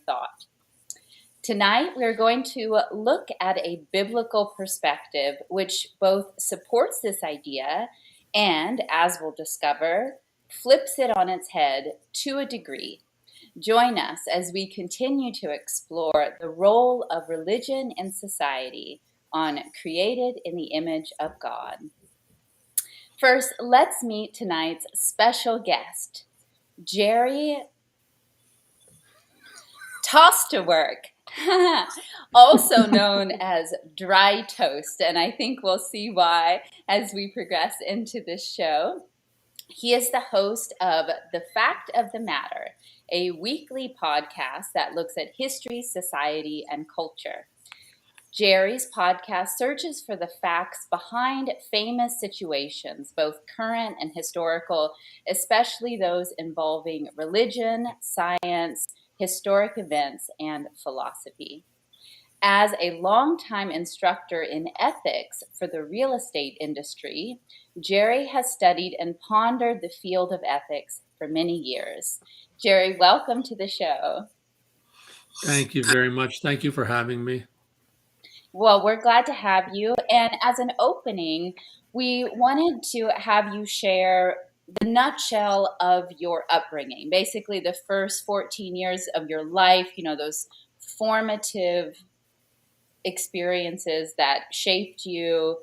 thought. Tonight, we're going to look at a biblical perspective which both supports this idea and, as we'll discover, flips it on its head to a degree. Join us as we continue to explore the role of religion in society on Created in the Image of God. First, let's meet tonight's special guest, Gerry Tostowaryk, also known as Dry Toast, and I think we'll see why as we progress into this show. He is the host of The Fact of the Matter, a weekly podcast that looks at history, society, and culture. Gerry's podcast searches for the facts behind famous situations, both current and historical, especially those involving religion, science, historic events, and philosophy. As a longtime instructor in ethics for the real estate industry, Gerry has studied and pondered the field of ethics for many years. Gerry, welcome to the show. Thank you very much. Thank you for having me. Well, we're glad to have you. And as an opening, we wanted to have you share the nutshell of your upbringing, basically the first 14 years of your life, those formative experiences that shaped you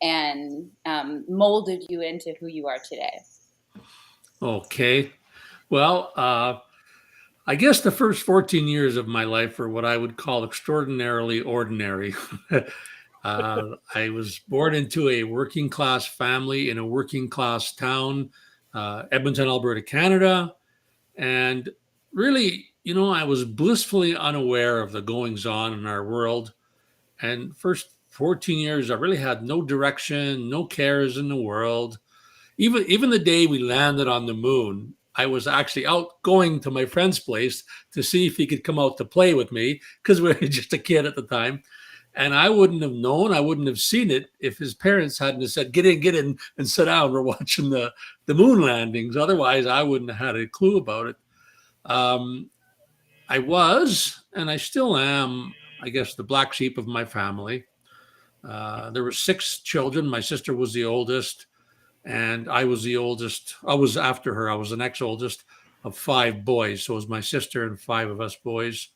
and molded you into who you are today. Okay. Well, I guess the first 14 years of my life are what I would call extraordinarily ordinary. I was born into a working class family in a working class town, Edmonton, Alberta, Canada. And really, I was blissfully unaware of the goings on in our world. And first 14 years, I really had no direction, no cares in the world. Even the day we landed on the moon, I was actually out going to my friend's place to see if he could come out to play with me because we were just a kid at the time. And I wouldn't have known, I wouldn't have seen it if his parents hadn't have said, get in and sit down. We're watching the moon landings. Otherwise, I wouldn't have had a clue about it. I was, and I still am, I guess, the black sheep of my family. There were 6 children. My sister was the oldest. And I was the oldest. I was after her. I was the next oldest of 5 boys. So it was my sister and 5 of us boys.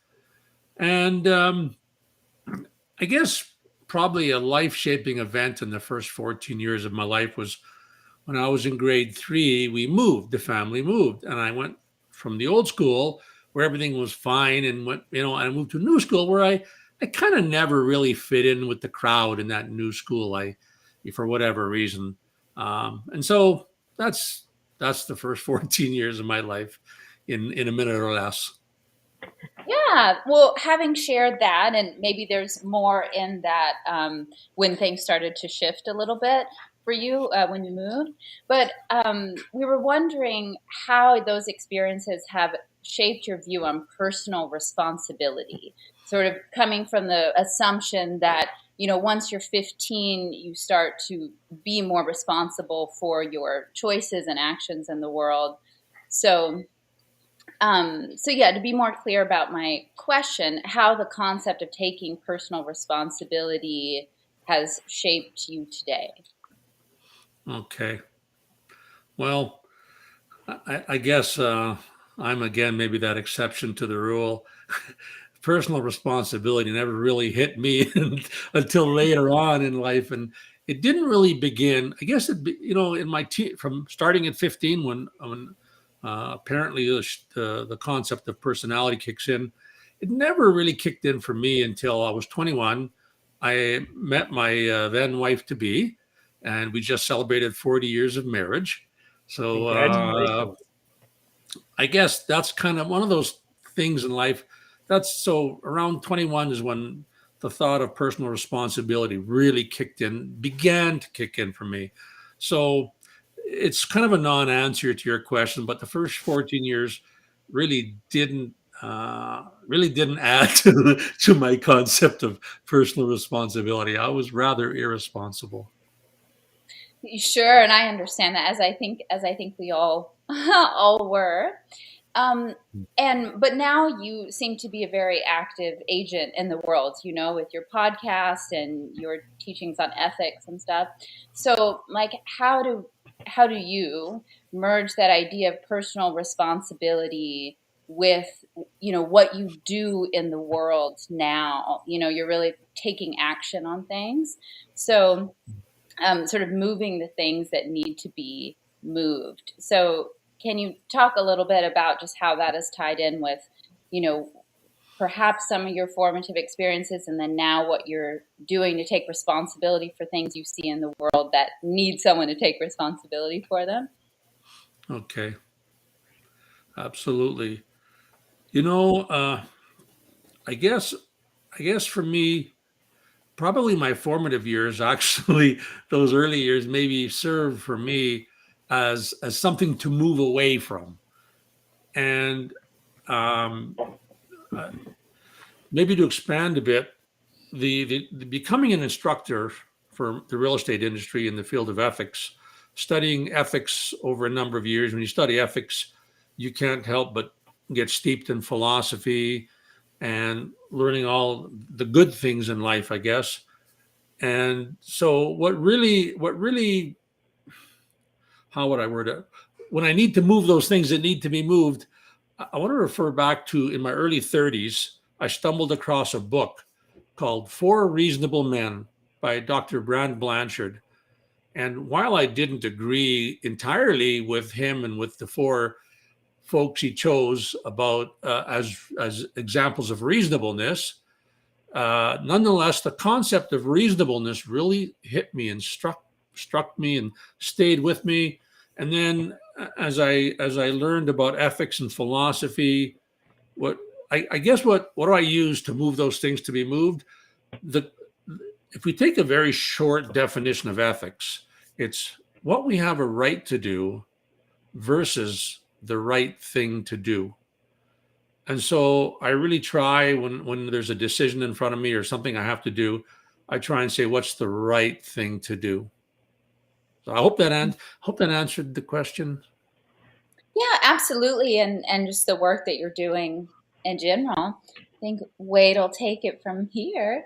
And I guess probably a life-shaping event in the first 14 years of my life was when I was in grade 3, the family moved. And I went from the old school where everything was fine and I moved to a new school where I kind of never really fit in with the crowd in that new school, for whatever reason. And so that's the first 14 years of my life in a minute or less. Yeah, well, having shared that, and maybe there's more in that when things started to shift a little bit for you when you moved. But we were wondering how those experiences have shaped your view on personal responsibility, sort of coming from the assumption that once you're 15, you start to be more responsible for your choices and actions in the world. So yeah, to be more clear about my question, how the concept of taking personal responsibility has shaped you today. Okay. Well, I guess I'm again maybe that exception to the rule. Personal responsibility never really hit me until later on in life, and it didn't really begin. I guess in my from starting at 15 when apparently the concept of personality kicks in. It never really kicked in for me until I was 21. I met my then wife to be, and we just celebrated 40 years of marriage. So I guess that's kind of one of those things in life. That's so around 21 is when the thought of personal responsibility really began to kick in for me. So it's kind of a non-answer to your question, but the first 14 years really didn't add to my concept of personal responsibility. I was rather irresponsible. Sure, and I understand that as I think we all all were. Um, but now you seem to be a very active agent in the world, with your podcast and your teachings on ethics and stuff. So, like, how do you merge that idea of personal responsibility with, what you do in the world now? You're really taking action on things. So, sort of moving the things that need to be moved. So, can you talk a little bit about just how that is tied in with, you know, perhaps some of your formative experiences, and then now what you're doing to take responsibility for things you see in the world that need someone to take responsibility for them? Okay, absolutely. You know, I guess I guess for me, probably my formative years, actually, those early years maybe served for me as something to move away from, and um, uh, maybe to expand a bit. The becoming an instructor for the real estate industry in the field of ethics, studying ethics over a number of years. When you study ethics, you can't help but get steeped in philosophy and learning all the good things in life, I guess. And so what really how would I word it? When I need to move those things that need to be moved, I want to refer back to in my early 30s, I stumbled across a book called Four Reasonable Men by Dr. Brand Blanchard. And while I didn't agree entirely with him and with the four folks he chose about as examples of reasonableness, nonetheless, the concept of reasonableness really hit me and struck me and stayed with me. And then as I learned about ethics and philosophy, what I guess what do I use to move those things to be moved? The If we take a very short definition of ethics, it's what we have a right to do versus the right thing to do. And so I really try when there's a decision in front of me or something I have to do, I try and say what's the right thing to do. So I hope that answered the question. Yeah, absolutely. And just the work that you're doing in general. I think Wade will take it from here.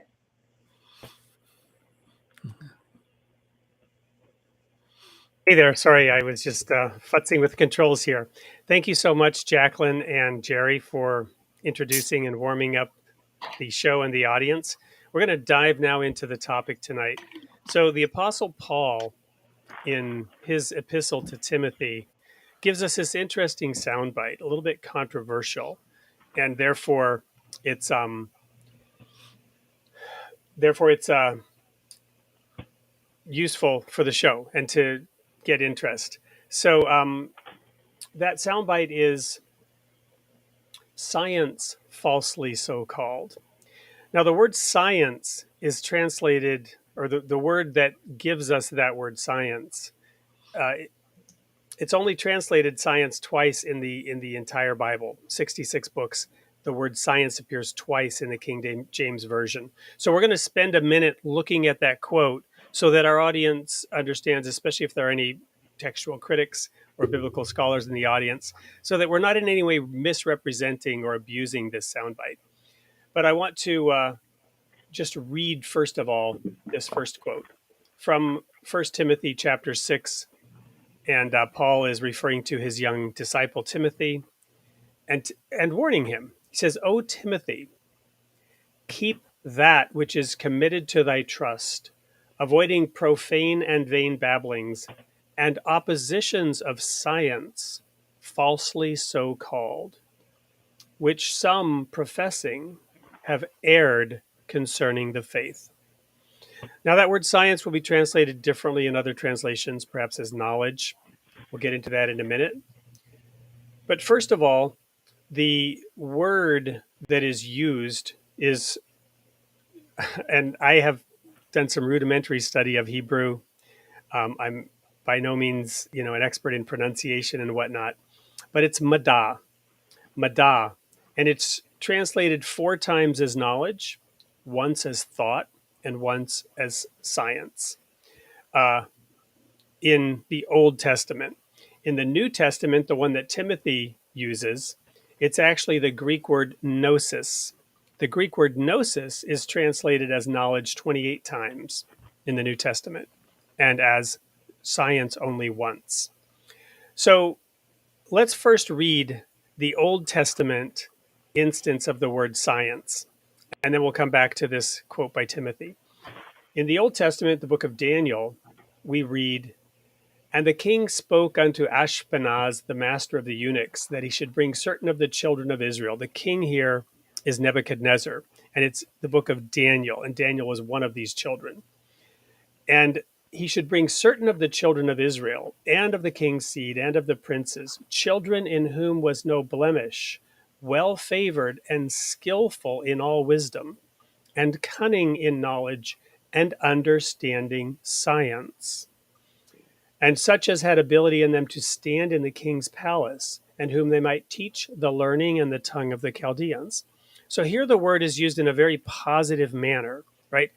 Hey there. Sorry, I was just futzing with the controls here. Thank you so much, Jacqueline and Gerry, for introducing and warming up the show and the audience. We're going to dive now into the topic tonight. So, the Apostle Paul, in his epistle to Timothy, gives us this interesting soundbite, a little bit controversial, and it's um, therefore it's useful for the show and to get interest. So, that soundbite is science falsely so called. Now, the word science is translated, or the word that gives us that word science, uh, it's only translated science twice in the entire Bible, 66 books. The word science appears twice in the King James Version. So we're going to spend a minute looking at that quote so that our audience understands, especially if there are any textual critics or biblical scholars in the audience, so that we're not in any way misrepresenting or abusing this soundbite. But I want to just read, first of all, this first quote from 1 Timothy chapter 6. And Paul is referring to his young disciple Timothy and warning him. He says, "O Timothy, keep that which is committed to thy trust, avoiding profane and vain babblings and oppositions of science, falsely so called, which some professing have erred concerning the faith." Now, that word science will be translated differently in other translations, perhaps as knowledge. We'll get into that in a minute. But first of all, the word that is used is, and I have done some rudimentary study of Hebrew. I'm by no means, an expert in pronunciation and whatnot, but it's madah, and it's translated four times as knowledge, once as thought, and once as science uh, in the Old Testament. In the New Testament, the one that Timothy uses. It's actually the Greek word gnosis. The Greek word gnosis is translated as knowledge 28 times in the New Testament and as science only once. So let's first read the Old Testament instance of the word science, and then we'll come back to this quote by Timothy. In the Old Testament, the book of Daniel, we read, "And the king spoke unto Ashpenaz, the master of the eunuchs, that he should bring certain of the children of Israel." The king here is Nebuchadnezzar, and it's the book of Daniel, and Daniel was one of these children. "And he should bring certain of the children of Israel, and of the king's seed, and of the princes, children in whom was no blemish, well favored and skillful in all wisdom, and cunning in knowledge, and understanding science, and such as had ability in them to stand in the king's palace, and whom they might teach the learning and the tongue of the Chaldeans." So here the word is used in a very positive manner, right?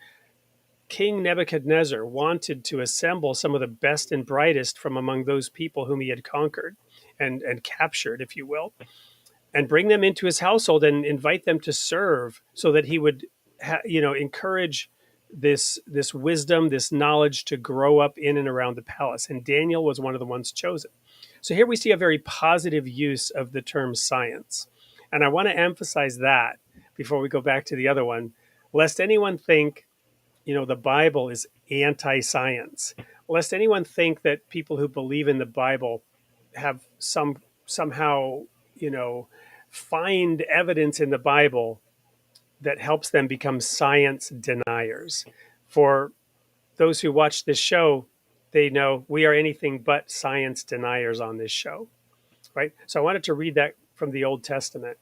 King Nebuchadnezzar wanted to assemble some of the best and brightest from among those people whom he had conquered and captured, if you will, and bring them into his household and invite them to serve, so that he would encourage this wisdom, this knowledge to grow up in and around the palace. And Daniel was one of the ones chosen. So here we see a very positive use of the term science. And I want to emphasize that before we go back to the other one, lest anyone think, the Bible is anti-science, lest anyone think that people who believe in the Bible have somehow, find evidence in the Bible that helps them become science deniers. For those who watch this show, they know we are anything but science deniers on this show, right? So I wanted to read that from the Old Testament.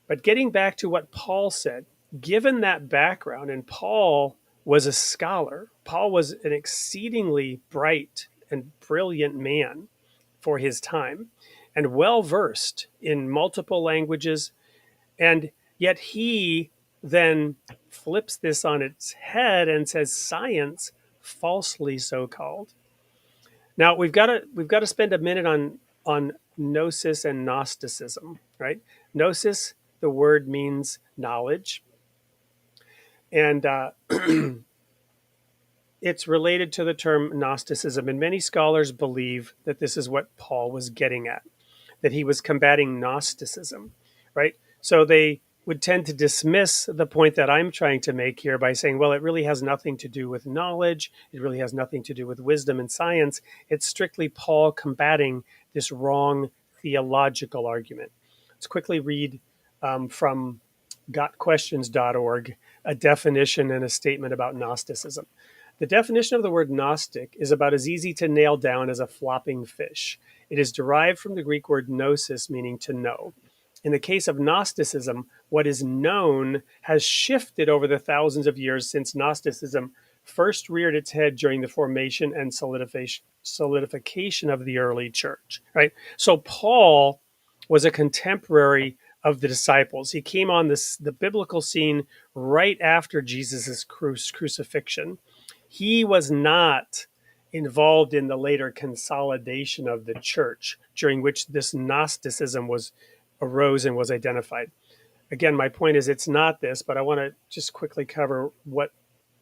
But getting back to what Paul said, given that background, and Paul was a scholar, Paul was an exceedingly bright and brilliant man for his time, and well versed in multiple languages, and yet he then flips this on its head and says science, falsely so called. Now we've got to spend a minute on gnosis and Gnosticism, right? Gnosis, the word means knowledge, and it's related to the term Gnosticism. And many scholars believe that this is what Paul was getting at, that he was combating Gnosticism, right? So they would tend to dismiss the point that I'm trying to make here by saying, well, it really has nothing to do with knowledge. It really has nothing to do with wisdom and science. It's strictly Paul combating this wrong theological argument. Let's quickly read from gotquestions.org a definition and a statement about Gnosticism. The definition of the word Gnostic is about as easy to nail down as a flopping fish. It is derived from the Greek word gnosis, meaning to know. In the case of Gnosticism, what is known has shifted over the thousands of years since Gnosticism first reared its head during the formation and solidification of the early church, right? So Paul was a contemporary of the disciples. He came on the biblical scene right after Jesus' crucifixion. He was not involved in the later consolidation of the church, during which this Gnosticism arose and was identified. Again, my point is it's not this, but I want to just quickly cover what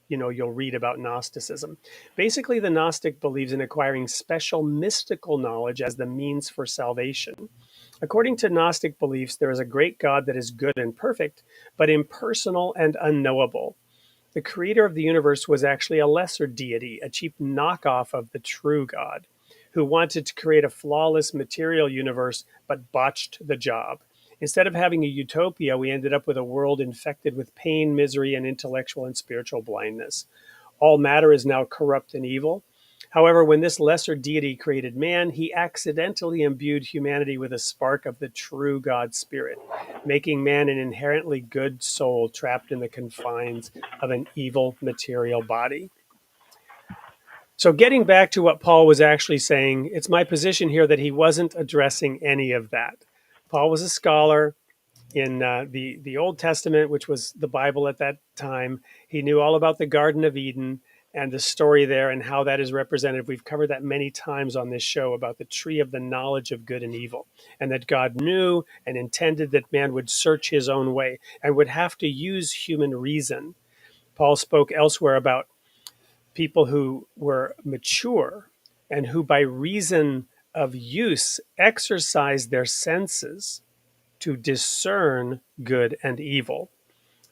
you'll read about Gnosticism. Basically, the Gnostic believes in acquiring special mystical knowledge as the means for salvation. According to Gnostic beliefs, there is a great God that is good and perfect, but impersonal and unknowable. The creator of the universe was actually a lesser deity, a cheap knockoff of the true God, who wanted to create a flawless material universe but botched the job. Instead of having a utopia, we ended up with a world infected with pain, misery, and intellectual and spiritual blindness. All matter is now corrupt and evil. However, when this lesser deity created man, he accidentally imbued humanity with a spark of the true God spirit, making man an inherently good soul trapped in the confines of an evil material body. So getting back to what Paul was actually saying, it's my position here that he wasn't addressing any of that. Paul was a scholar in the Old Testament, which was the Bible at that time. He knew all about the Garden of Eden, and the story there and how that is represented. We've covered that many times on this show about the tree of the knowledge of good and evil, and that God knew and intended that man would search his own way and would have to use human reason. Paul spoke elsewhere about people who were mature and who, by reason of use, exercised their senses to discern good and evil.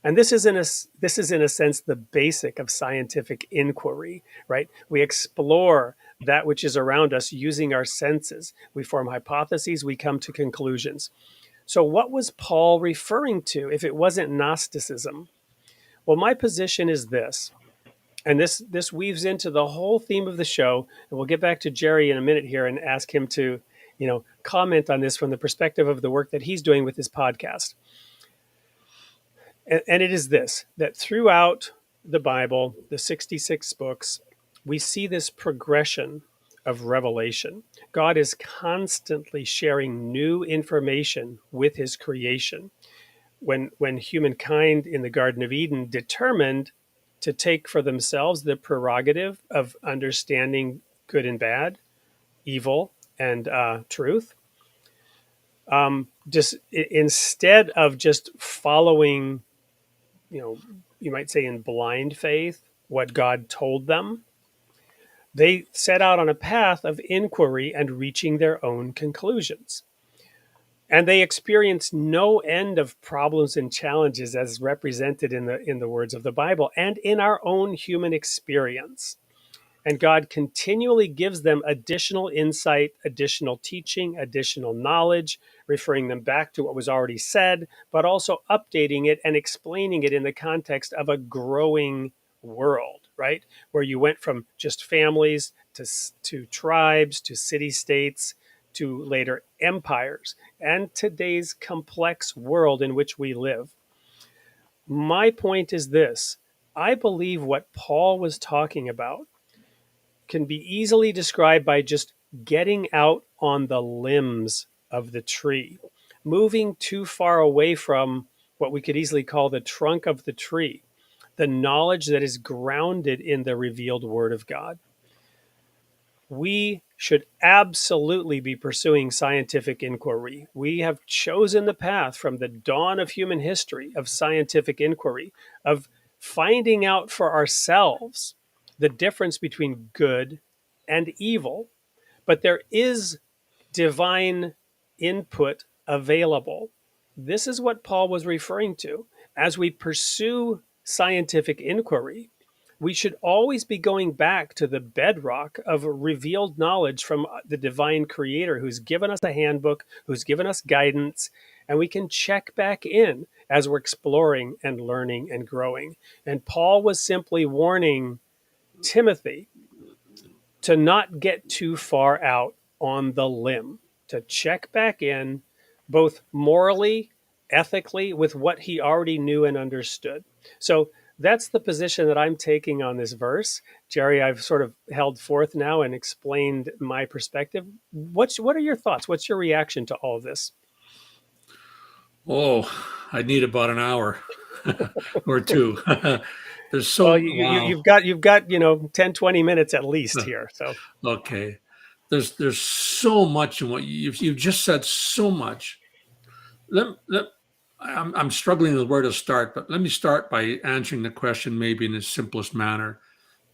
And this is in a sense the basic of scientific inquiry, right? We explore that which is around us using our senses. We form hypotheses, we come to conclusions. So what was Paul referring to if it wasn't Gnosticism? Well, my position is this, and this weaves into the whole theme of the show, and we'll get back to Gerry in a minute here and ask him to, comment on this from the perspective of the work that he's doing with his podcast. And it is this, that throughout the Bible, the 66 books, we see this progression of revelation. God is constantly sharing new information with his creation. When humankind in the Garden of Eden determined to take for themselves the prerogative of understanding good and bad, evil and truth, just instead of just following, you might say in blind faith, what God told them, they set out on a path of inquiry and reaching their own conclusions. And they experienced no end of problems and challenges as represented in the words of the Bible and in our own human experience. And God continually gives them additional insight, additional teaching, additional knowledge, referring them back to what was already said, but also updating it and explaining it in the context of a growing world, right? Where you went from just families to tribes, to city states, to later empires, and today's complex world in which we live. My point is this: I believe what Paul was talking about can be easily described by just getting out on the limbs of the tree, moving too far away from what we could easily call the trunk of the tree, the knowledge that is grounded in the revealed word of God. We should absolutely be pursuing scientific inquiry. We have chosen the path from the dawn of human history of scientific inquiry, of finding out for ourselves the difference between good and evil. But there is divine input available. This is what Paul was referring to. As we pursue scientific inquiry, we should always be going back to the bedrock of revealed knowledge from the divine creator who's given us a handbook, who's given us guidance, and we can check back in as we're exploring and learning and growing. And Paul was simply warning Timothy to not get too far out on the limb, to check back in both morally, ethically, with what he already knew and understood. So that's the position that I'm taking on this verse. Gerry, I've sort of held forth now and explained my perspective. What are your thoughts? What's your reaction to all of this? Oh, I need about an hour or two. There's so Well, wow. you've got 10, 20 minutes at least here. So Okay, there's so much in what you've just said. So much. I'm struggling with where to start, but let me start by answering the question maybe in the simplest manner.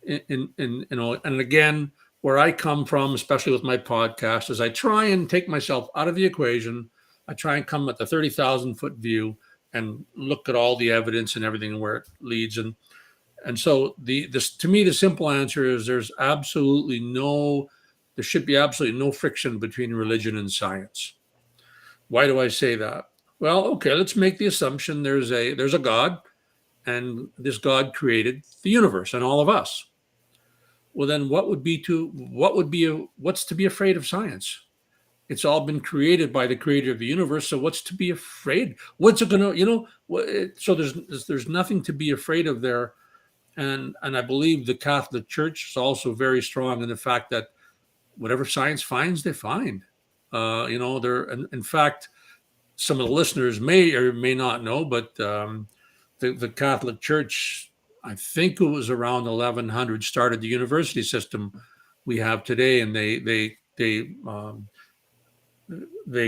And again, where I come from, especially with my podcast, is I try and take myself out of the equation. I try and come at the 30,000-foot view and look at all the evidence and everything and where it leads. And so this to me, the simple answer is there should be absolutely no friction between religion and science. Why do I say that? Well, okay, let's make the assumption there's a God, and this God created the universe and all of us. Well, then what's to be afraid of science? It's all been created by the creator of the universe. So what's to be afraid? What's it gonna, so there's nothing to be afraid of there. And I believe the Catholic Church is also very strong in the fact that whatever science finds, they find. In fact, some of the listeners may or may not know, but the Catholic Church I think it was around 1100, started the university system we have today, and they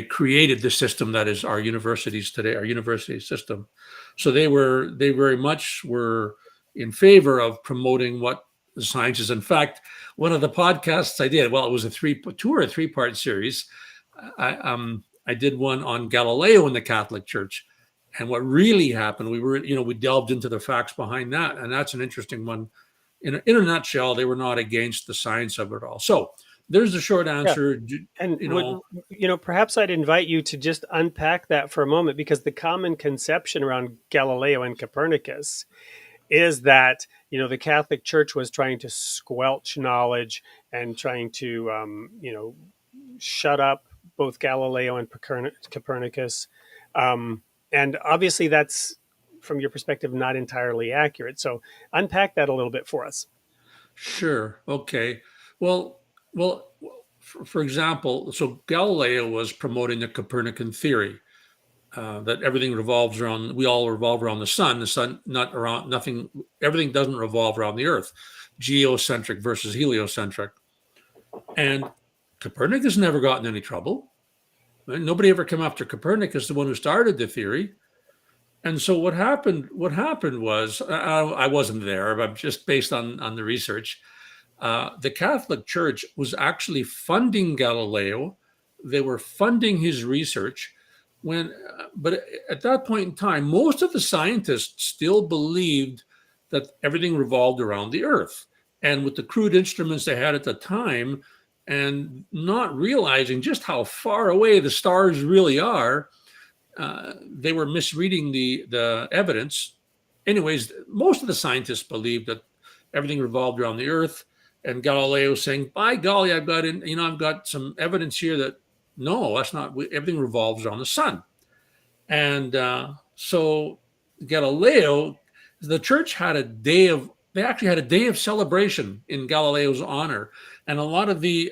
created the system that is our universities today, our university system. So they very much were in favor of promoting what the sciences. In fact, one of the podcasts I did, well, it was a 2 or 3 part series. I did one on Galileo in the Catholic Church, and what really happened. We delved into the facts behind that, and that's an interesting one. In a nutshell, they were not against the science of it all. So there's the short Yeah. answer. And perhaps I'd invite you to just unpack that for a moment, because the common conception around Galileo and Copernicus is that the Catholic Church was trying to squelch knowledge and trying to shut up both Galileo and Copernicus, and obviously that's, from your perspective, not entirely accurate. So unpack that a little bit for us. Sure. Okay. Well, for example, so Galileo was promoting the Copernican theory, that everything revolves around, we all revolve around the sun, not around nothing, everything doesn't revolve around the earth, geocentric versus heliocentric. And Copernicus never got in any trouble. Nobody ever came after Copernicus, the one who started the theory. And so what happened was, I wasn't there, but just based on the research, the Catholic Church was actually funding Galileo. They were funding his research but at that point in time, most of the scientists still believed that everything revolved around the Earth. And with the crude instruments they had at the time, and not realizing just how far away the stars really are, they were misreading the evidence. Anyways, most of the scientists believed that everything revolved around the Earth, and Galileo saying, "By golly, I've got some evidence here that no, that's not. Everything revolves around the sun." And so Galileo, the church had a day of. They actually had a day of celebration in Galileo's honor, and a lot of the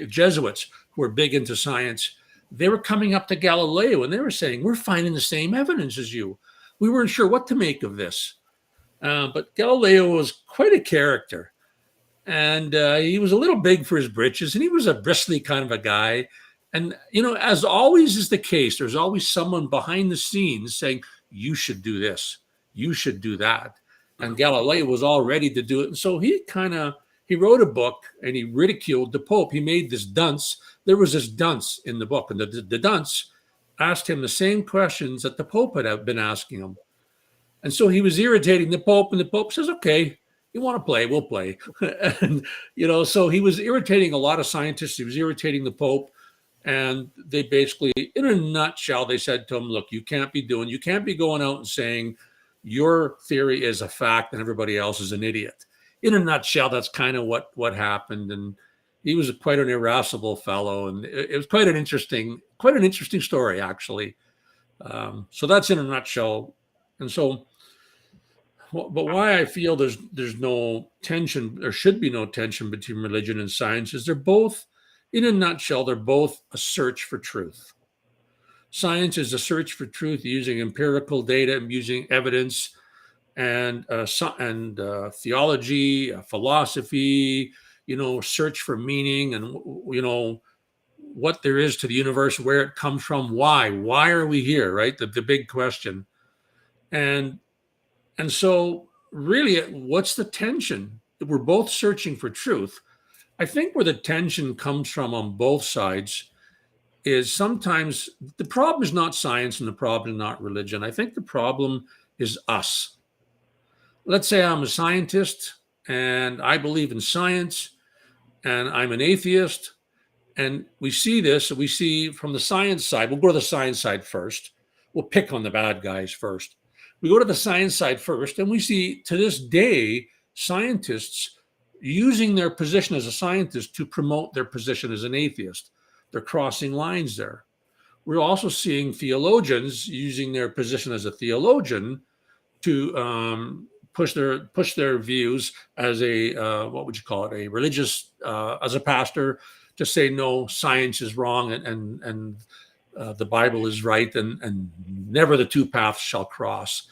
Jesuits who were big into science, they were coming up to Galileo and they were saying, "We're finding the same evidence as you. We weren't sure what to make of this." But Galileo was quite a character, and he was a little big for his britches, and he was a bristly kind of a guy. And as always is the case, there's always someone behind the scenes saying, "You should do this, you should do that." And Galileo was all ready to do it, and so he wrote a book and he ridiculed the Pope. He made this dunce. There was this dunce in the book, and the dunce asked him the same questions that the Pope had been asking him. And so he was irritating the Pope, and the Pope says, "Okay, you want to play, we'll play." And, so he was irritating a lot of scientists. He was irritating the Pope. And they basically, in a nutshell, they said to him, "Look, you can't be going out and saying your theory is a fact and everybody else is an idiot." In a nutshell, that's kind of what happened. And he was quite an irascible fellow. And it was quite an interesting story, actually. So that's in a nutshell. And so, but why I feel there's no tension, there should be no tension between religion and science, is they're both, in a nutshell, they're both a search for truth. Science is a search for truth using empirical data, using evidence, and theology, philosophy, search for meaning, and what there is to the universe, where it comes from, why are we here, right? The big question. And so really, what's the tension? We're both searching for truth. I think where the tension comes from on both sides is sometimes the problem is not science and the problem is not religion. I think the problem is us. Let's say I'm a scientist and I believe in science and I'm an atheist, and we see from the science side. We'll go to the science side first. We'll pick on the bad guys first. We go to the science side first, and we see, to this day, scientists using their position as a scientist to promote their position as an atheist. They're crossing lines there. We're also seeing theologians using their position as a theologian to push their views as a what would you call it, a religious, as a pastor, to say no, science is wrong and the Bible is right, and never the two paths shall cross.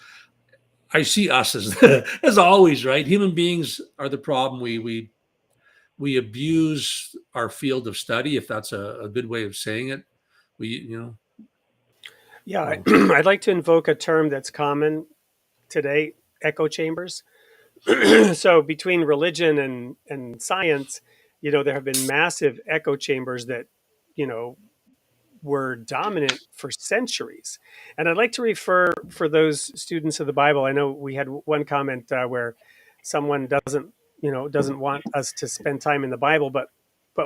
I see us as as always, right? Human beings are the problem. We abuse our field of study, if that's a good way of saying it. We, you know, Yeah, oh, I'd like to invoke a term that's common today: echo chambers. So between religion and science, there have been massive echo chambers that you know were dominant for centuries. And I'd like to refer, for those students of the Bible, I know we had one comment where someone doesn't want us to spend time in the Bible, but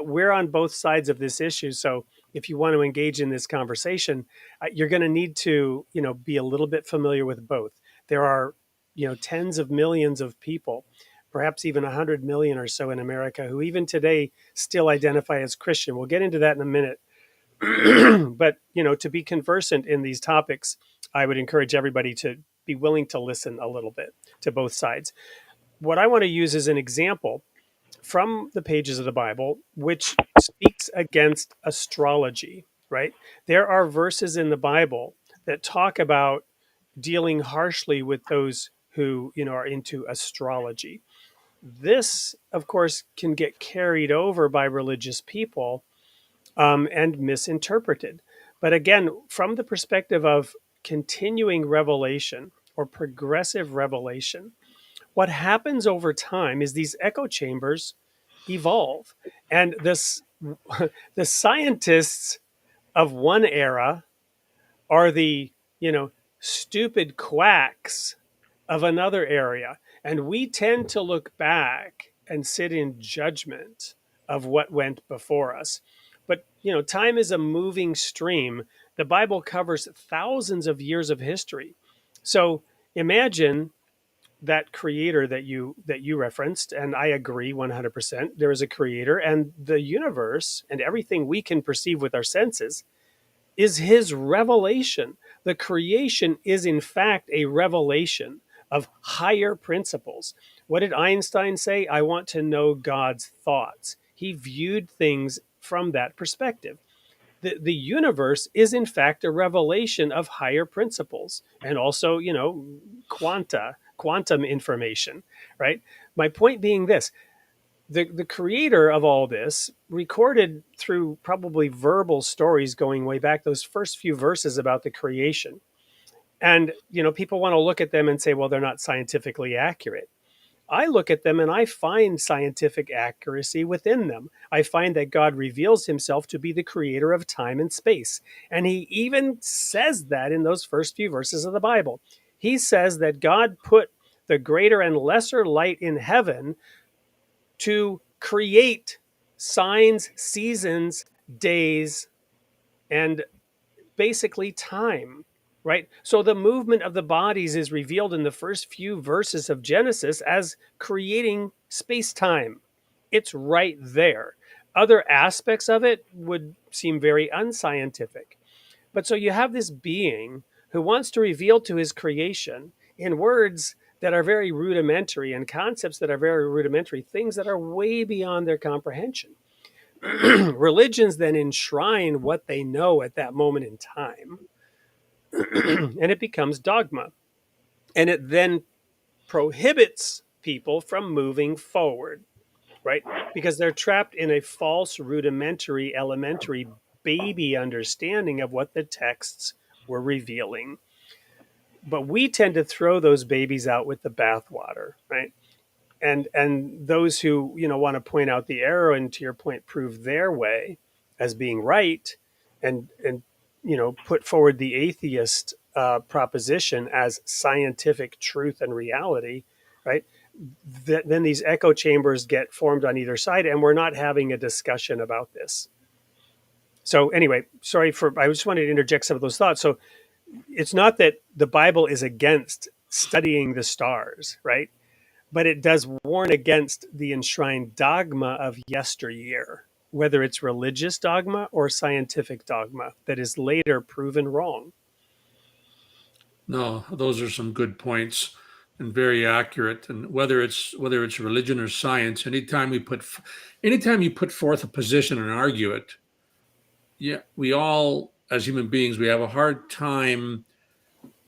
we're on both sides of this issue. So if you want to engage in this conversation, you're going to need to be a little bit familiar with both. There are tens of millions of people, perhaps even 100 million or so in America, who even today still identify as Christian. We'll get into that in a minute. But to be conversant in these topics, I would encourage everybody to be willing to listen a little bit to both sides. What I want to use as an example from the pages of the Bible, which speaks against astrology, right? There are verses in the Bible that talk about dealing harshly with those who are into astrology. This, of course, can get carried over by religious people and misinterpreted. But again, from the perspective of continuing revelation or progressive revelation, what happens over time is these echo chambers evolve. And this, the scientists of one era are the, stupid quacks of another area. And we tend to look back and sit in judgment of what went before us. But, time is a moving stream. The Bible covers thousands of years of history. So imagine that creator that you referenced, and I agree 100%. There is a creator, and the universe and everything we can perceive with our senses is his revelation. The creation is, in fact, a revelation of higher principles. What did Einstein say? I want to know God's thoughts. He viewed things from that perspective. The universe is, in fact, a revelation of higher principles and also, quantum information, right? My point being this: the creator of all this recorded through probably verbal stories going way back those first few verses about the creation. And people want to look at them and say, well, they're not scientifically accurate. I look at them and I find scientific accuracy within them. I find that God reveals himself to be the creator of time and space, and he even says that in those first few verses of the Bible. He says that God put the greater and lesser light in heaven to create signs, seasons, days, and basically time, right? So the movement of the bodies is revealed in the first few verses of Genesis as creating space time. It's right there. Other aspects of it would seem very unscientific. But so you have this being who wants to reveal to his creation in words that are very rudimentary and concepts that are very rudimentary, things that are way beyond their comprehension. Religions then enshrine what they know at that moment in time, and it becomes dogma. And it then prohibits people from moving forward, right? Because they're trapped in a false, rudimentary, elementary, baby understanding of what the texts were revealing. But we tend to throw those babies out with the bathwater, right? And those who want to point out the error and, to your point, prove their way as being right, and put forward the atheist proposition as scientific truth and reality, right? Then these echo chambers get formed on either side, and we're not having a discussion about this. So anyway, I just wanted to interject some of those thoughts. So it's not that the Bible is against studying the stars, right? But it does warn against the enshrined dogma of yesteryear, whether it's religious dogma or scientific dogma that is later proven wrong. no, those are some good points and very accurate. And whether it's religion or science, anytime you put forth a position and argue it, yeah, we all as human beings we have a hard time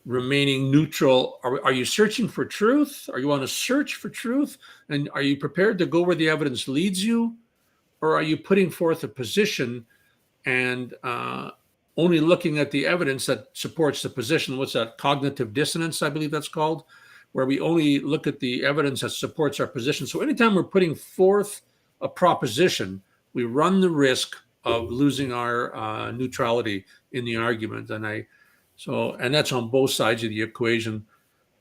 remaining neutral? Are you searching for truth? Are you on a search for truth? And are you prepared to go where the evidence leads you? Or are you putting forth a position and only looking at the evidence that supports the position? What's that? Cognitive dissonance, I believe that's called, where we only look at the evidence that supports our position. So anytime we're putting forth a proposition, we run the risk of losing our neutrality in the argument. And that's on both sides of the equation.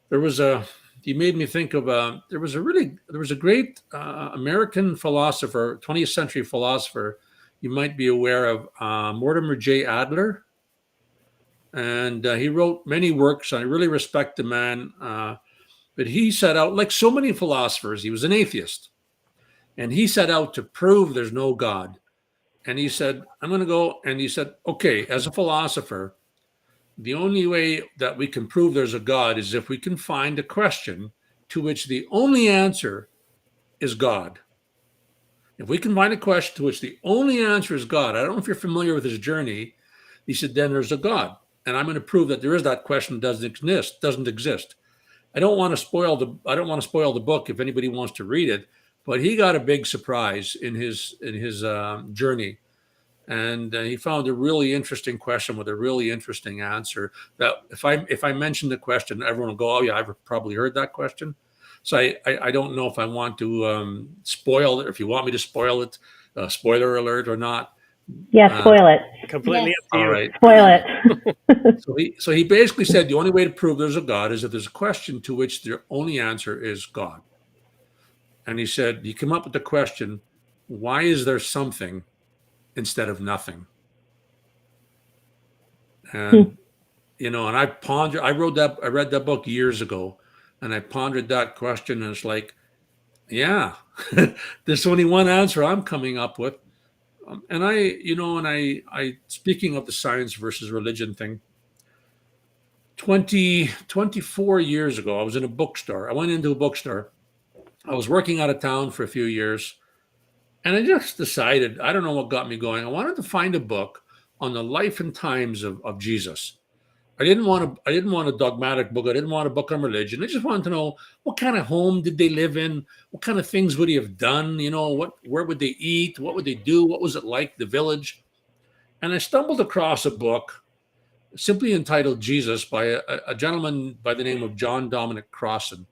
There was a You made me think of there was a great American philosopher, 20th century philosopher. You might be aware of Mortimer J. Adler, and he wrote many works. I really respect the man, but he set out, like so many philosophers, he was an atheist, and he set out to prove there's no God. And he said, "I'm going to go," and he said, "Okay, as a philosopher, the only way that we can prove there's a God is if we can find a question to which the only answer is God. If we can find a question to which the only answer is God," I don't know if you're familiar with his journey. He said, "Then there's a God. And I'm going to prove that there is that question doesn't exist. I don't want to spoil the book if anybody wants to read it, but he got a big surprise in his journey. And he found a really interesting question with a really interesting answer. That if I mention the question, everyone will go, "Oh yeah, I've probably heard that question." So I don't know if I want to spoil it. If you want me to spoil it, spoiler alert or not. Yeah, spoil it. Completely Yes. up to All you. right. Spoil it. So he basically said the only way to prove there's a God is if there's a question to which the only answer is God. And he said he came up with the question, why is there something instead of nothing? And and I read that book years ago, and I pondered that question, and it's like, yeah, there's only one answer I'm coming up with. Speaking of the science versus religion thing, 24 years ago, I was in a bookstore. I went into a bookstore. I was working out of town for a few years, and I just decided, I don't know what got me going. I wanted to find a book on the life and times of Jesus. I didn't want a dogmatic book. I didn't want a book on religion. I just wanted to know, what kind of home did they live in? What kind of things would he have done? Where would they eat? What would they do? What was it like, the village? And I stumbled across a book simply entitled Jesus by a gentleman by the name of John Dominic Crossan.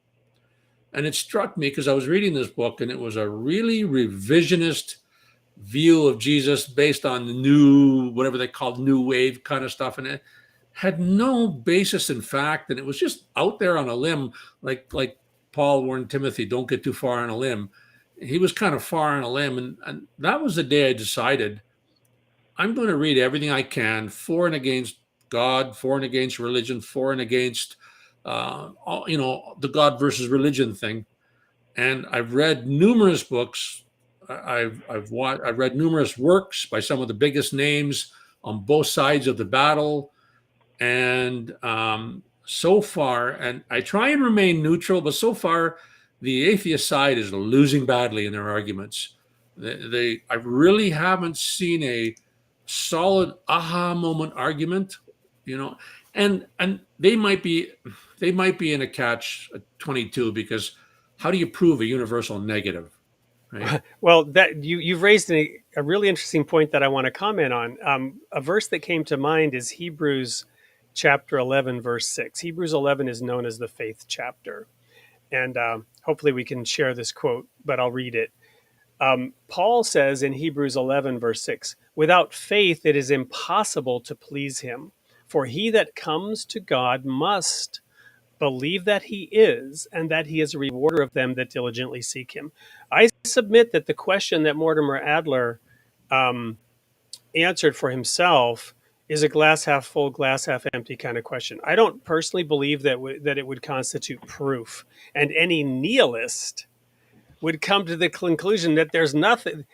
And it struck me because I was reading this book, and it was a really revisionist view of Jesus based on the new, whatever they called new wave kind of stuff. And it had no basis in fact. And it was just out there on a limb, like Paul warned Timothy, don't get too far on a limb. He was kind of far on a limb. And that was the day I decided I'm going to read everything I can for and against God, for and against religion, for and against, the God versus religion thing. And I've read numerous books. I've read numerous works by some of the biggest names on both sides of the battle, and so far, and I try and remain neutral, but so far, the atheist side is losing badly in their arguments. I really haven't seen a solid aha moment argument, and they might be in a catch 22, because how do you prove a universal negative, right? Well, that you've raised a really interesting point that I want to comment on. A verse that came to mind is Hebrews chapter 11, verse 6. Hebrews 11 is known as the faith chapter. And hopefully we can share this quote, but I'll read it. Paul says in Hebrews 11, verse 6, "Without faith it is impossible to please him. For he that comes to God must believe that he is, and that he is a rewarder of them that diligently seek him." I submit that the question that Mortimer Adler answered for himself is a glass half full, glass half empty kind of question. I don't personally believe that it would constitute proof, and any nihilist would come to the conclusion that there's nothing.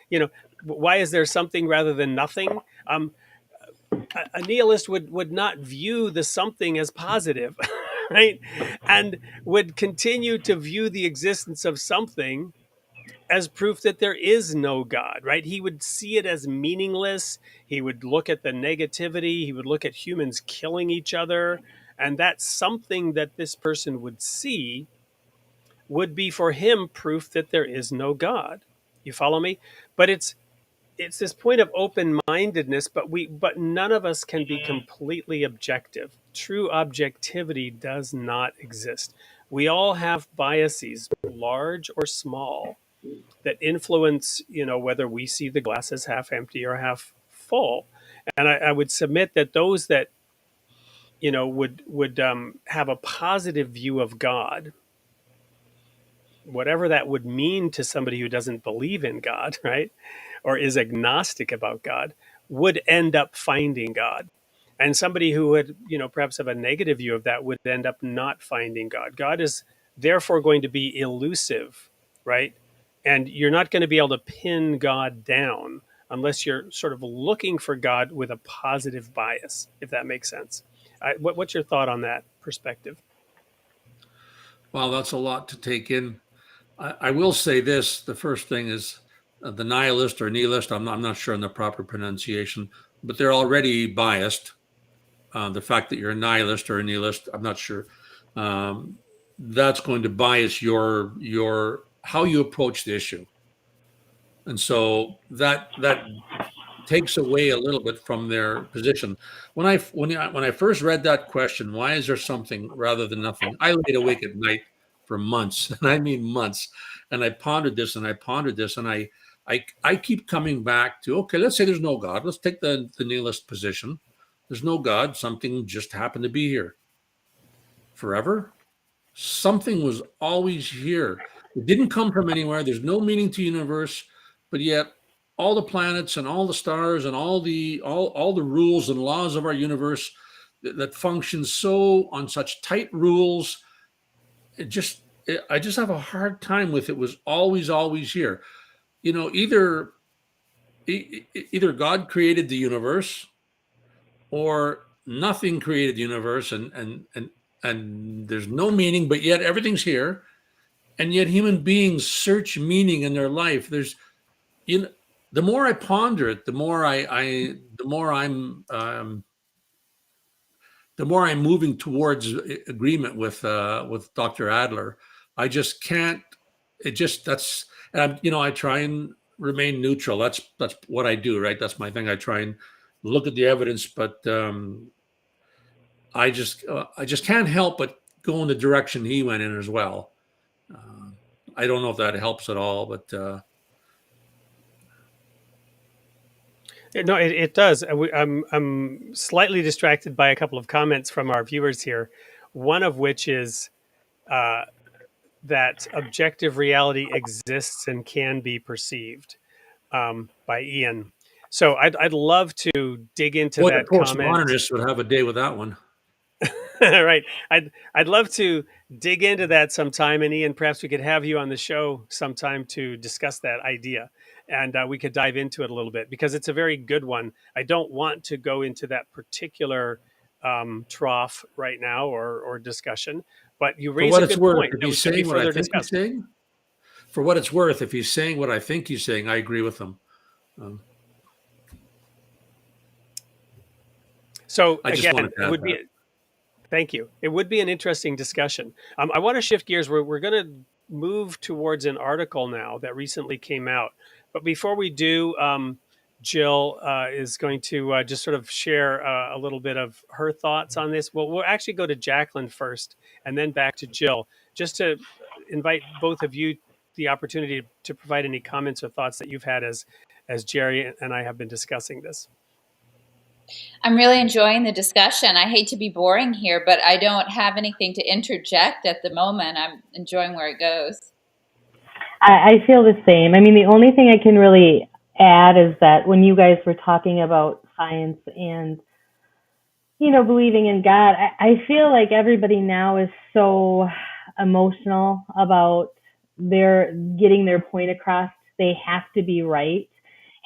Why is there something rather than nothing? A nihilist would not view the something as positive, right? And would continue to view the existence of something as proof that there is no God, right? He would see it as meaningless. He would look at the negativity. He would look at humans killing each other And that something that this person would see would be for him proof that there is no God. You follow me? But it's this point of open-mindedness, but none of us can be completely objective. True objectivity does not exist. We all have biases, large or small, that influence, whether we see the glass as half empty or half full. And I would submit that those that would have a positive view of God, whatever that would mean to somebody who doesn't believe in God, right, or is agnostic about God, would end up finding God. And somebody who would, perhaps have a negative view of that would end up not finding God. God is therefore going to be elusive, right? And you're not going to be able to pin God down unless you're sort of looking for God with a positive bias, if that makes sense. What's your thought on that perspective? Well, that's a lot to take in. I will say this. The first thing is the nihilist or nihilist. I'm not sure on the proper pronunciation, but they're already biased. The fact that you're a nihilist or a nihilist, I'm not sure. Um, that's going to bias your how you approach the issue, and so that takes away a little bit from their position. When I first read that question, why is there something rather than nothing? I laid awake at night for months, and I mean months, and I pondered this and I pondered this, and I keep coming back to, okay, let's say there's no God. Let's take the nihilist position. There's no God. Something just happened to be here forever. Something was always here. It didn't come from anywhere. There's no meaning to universe, but yet all the planets and all the stars and all the rules and laws of our universe that function so on such tight rules, I just have a hard time with it. Was always here. Either either God created the universe or nothing created the universe, and there's no meaning, but yet everything's here. And yet human beings search meaning in their life. There's you know the more I ponder it, the more I'm moving towards agreement with Dr. Adler. I just can't. It just that's and I try and remain neutral. That's what I do, right? That's my thing. I try and look at the evidence, but I just can't help but go in the direction he went in as well. Uh, I don't know if that helps at all, but No, it does. I'm slightly distracted by a couple of comments from our viewers here. One of which is uh, that objective reality exists and can be perceived, by Ian. So I'd love to dig into boy, the that comment. postmodernists would have a day with that one. Right. I'd love to dig into that sometime, and Ian, perhaps we could have you on the show sometime to discuss that idea, and we could dive into it a little bit because it's a very good one. I don't want to go into that particular trough right now or discussion, but you For raise what a it's good worth, point if that he's could be saying what I further think he's discussed. saying, for what it's worth, if he's saying what I think he's saying, I agree with him. Um, So I just again, wanted to it add would that. be thank you. It would be an interesting discussion. I want to shift gears. We're going to move towards an article now that recently came out. But before we do, Jill is going to just sort of share a little bit of her thoughts on this. Well, we'll actually go to Jacqueline first and then back to Jill, just to invite both of you the opportunity to provide any comments or thoughts that you've had as Gerry and I have been discussing this. I'm really enjoying the discussion. I hate to be boring here, but I don't have anything to interject at the moment. I'm enjoying where it goes. I feel the same. I mean, the only thing I can really add is that when you guys were talking about science and, believing in God, I feel like everybody now is so emotional about their getting their point across. They have to be right.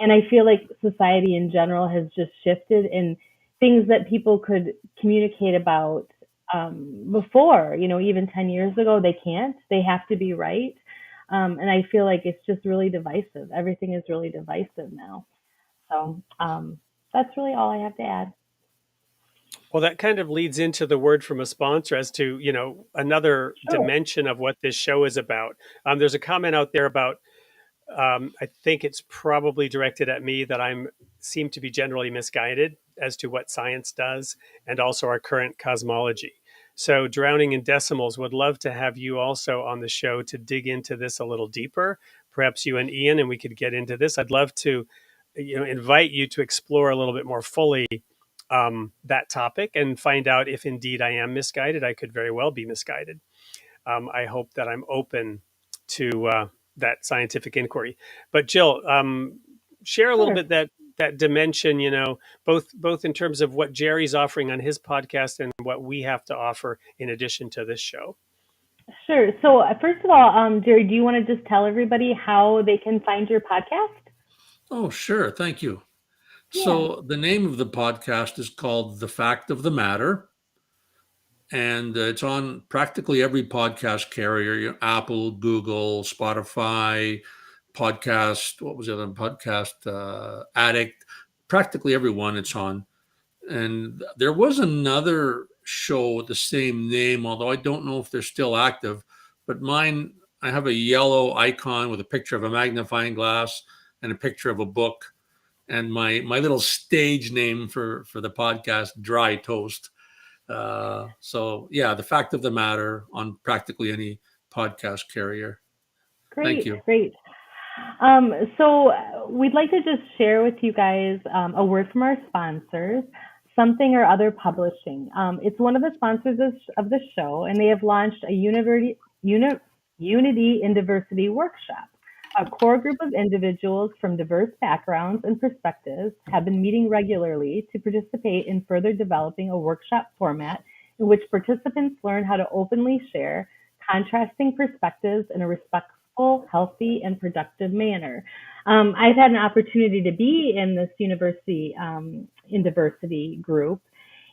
And I feel like society in general has just shifted in things that people could communicate about before, even 10 years ago, they can't. They have to be right. And I feel like it's just really divisive. Everything is really divisive now. So that's really all I have to add. Well, that kind of leads into the word from a sponsor as to, another Sure. dimension of what this show is about. There's a comment out there about, I think it's probably directed at me, that I'm seem to be generally misguided as to what science does and also our current cosmology. So, Drowning in Decimals would love to have you also on the show to dig into this a little deeper. Perhaps you and Ian, and we could get into this. I'd love to, invite you to explore a little bit more fully that topic and find out if indeed I am misguided. I could very well be misguided. I hope that I'm open to that scientific inquiry. But Jill, share a little Sure. bit that dimension, both in terms of what Gerry's offering on his podcast and what we have to offer in addition to this show. Sure. So, first of all, Jerry, do you want to just tell everybody how they can find your podcast? Oh, sure. Thank you. Yeah. So the name of the podcast is called The Fact of the Matter, and it's on practically every podcast carrier, Apple, Google, Spotify, podcast. What was the other podcast? Addict. Practically everyone it's on. And there was another show with the same name, although I don't know if they're still active. But mine, I have a yellow icon with a picture of a magnifying glass and a picture of a book, and my little stage name for the podcast, Dry Toast. So yeah, the fact of the matter on practically any podcast carrier. Thank Great. you. Great. So we'd like to just share with you guys a word from our sponsors, Something or Other Publishing. It's one of the sponsors of the show, and they have launched a Unity in Diversity workshop. A core group of individuals from diverse backgrounds and perspectives have been meeting regularly to participate in further developing a workshop format in which participants learn how to openly share contrasting perspectives in a respectful, healthy, and productive manner. I've had an opportunity to be in this university in diversity group,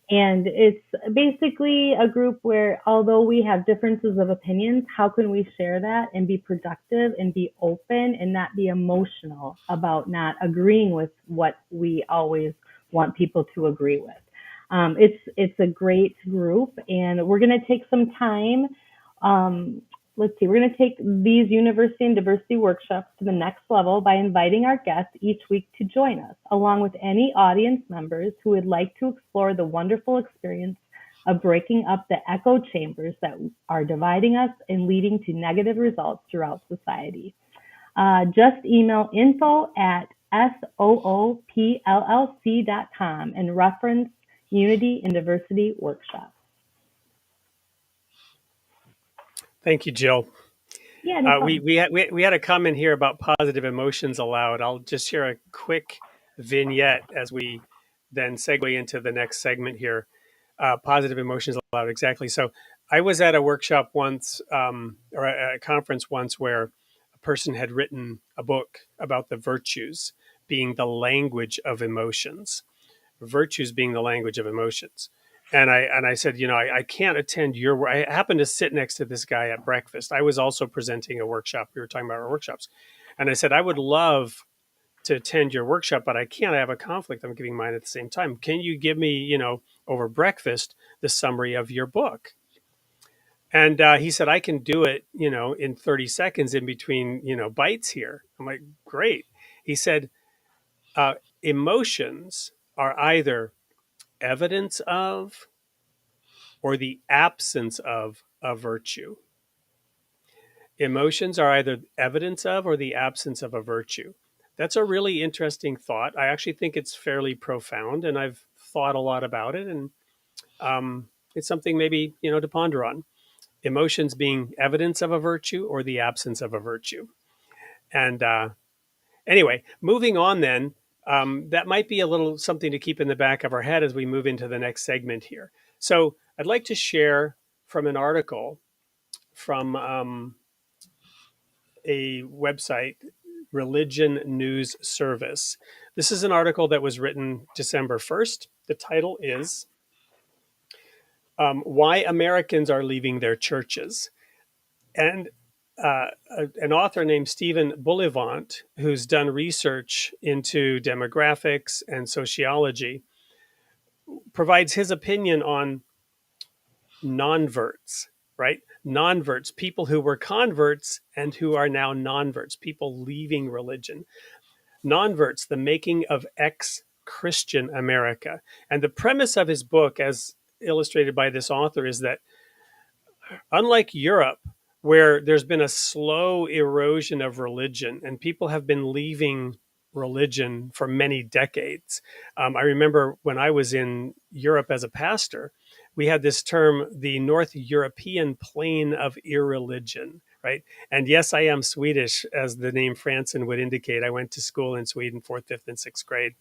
and it's basically a group where, although we have differences of opinions, how can we share that and be productive and be open and not be emotional about not agreeing with what we always want people to agree with? It's a great group, and we're going to take some time. We're going to take these university and diversity workshops to the next level by inviting our guests each week to join us, along with any audience members who would like to explore the wonderful experience of breaking up the echo chambers that are dividing us and leading to negative results throughout society. Just email info@soopllc.com and reference Unity and Diversity Workshop. Thank you, Jill. Yeah, no problem. We had a comment here about positive emotions allowed. I'll just share a quick vignette as we then segue into the next segment here. Positive emotions allowed, exactly. So I was at a workshop once, or a conference once, where a person had written a book about the virtues being the language of emotions, virtues being the language of emotions. And I said, I can't attend your. I happened to sit next to this guy at breakfast. I was also presenting a workshop. We were talking about our workshops, and I said I would love to attend your workshop, but I can't. I have a conflict. I'm giving mine at the same time. Can you give me, over breakfast, the summary of your book? And he said, I can do it, in 30 seconds in between, bites here. I'm like, great. He said, emotions are either evidence of or the absence of a virtue. Emotions are either evidence of or the absence of a virtue. That's a really interesting thought. I actually think it's fairly profound, and I've thought a lot about it, and it's something maybe to ponder on. Emotions being evidence of a virtue or the absence of a virtue. And anyway, moving on then, that might be a little something to keep in the back of our head as we move into the next segment here. So I'd like to share from an article from a website, Religion News Service. This is an article that was written December 1st. The title is Why Americans Are Leaving Their Churches. And an author named Stephen Bullivant, who's done research into demographics and sociology, provides his opinion on nonverts, right? Nonverts, people who were converts and who are now nonverts, people leaving religion. Nonverts, the making of ex-Christian America. And the premise of his book, as illustrated by this author, is that unlike Europe, where there's been a slow erosion of religion and people have been leaving religion for many decades. I remember when I was in Europe as a pastor, we had this term, the North European plane of irreligion, right? And yes, I am Swedish, as the name Franson would indicate. I went to school in Sweden, fourth, fifth, and sixth grade.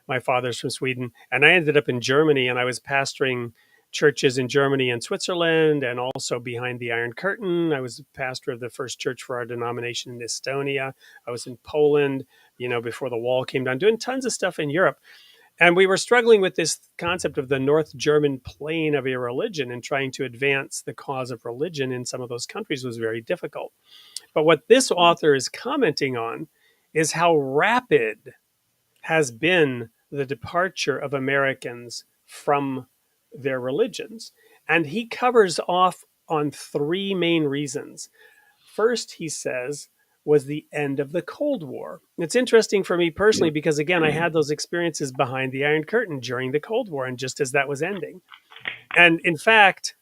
My father's from Sweden, and I ended up in Germany, and I was pastoring churches in Germany and Switzerland, and also behind the Iron Curtain. I was pastor of the first church for our denomination in Estonia. I was in Poland, before the wall came down, doing tons of stuff in Europe. And we were struggling with this concept of the North German plane of irreligion, and trying to advance the cause of religion in some of those countries was very difficult. But what this author is commenting on is how rapid has been the departure of Americans from their religions. And he covers off on three main reasons. First, he says, was the end of the Cold War. It's interesting for me personally because, again, I had those experiences behind the Iron Curtain during the Cold War and just as that was ending. And in fact,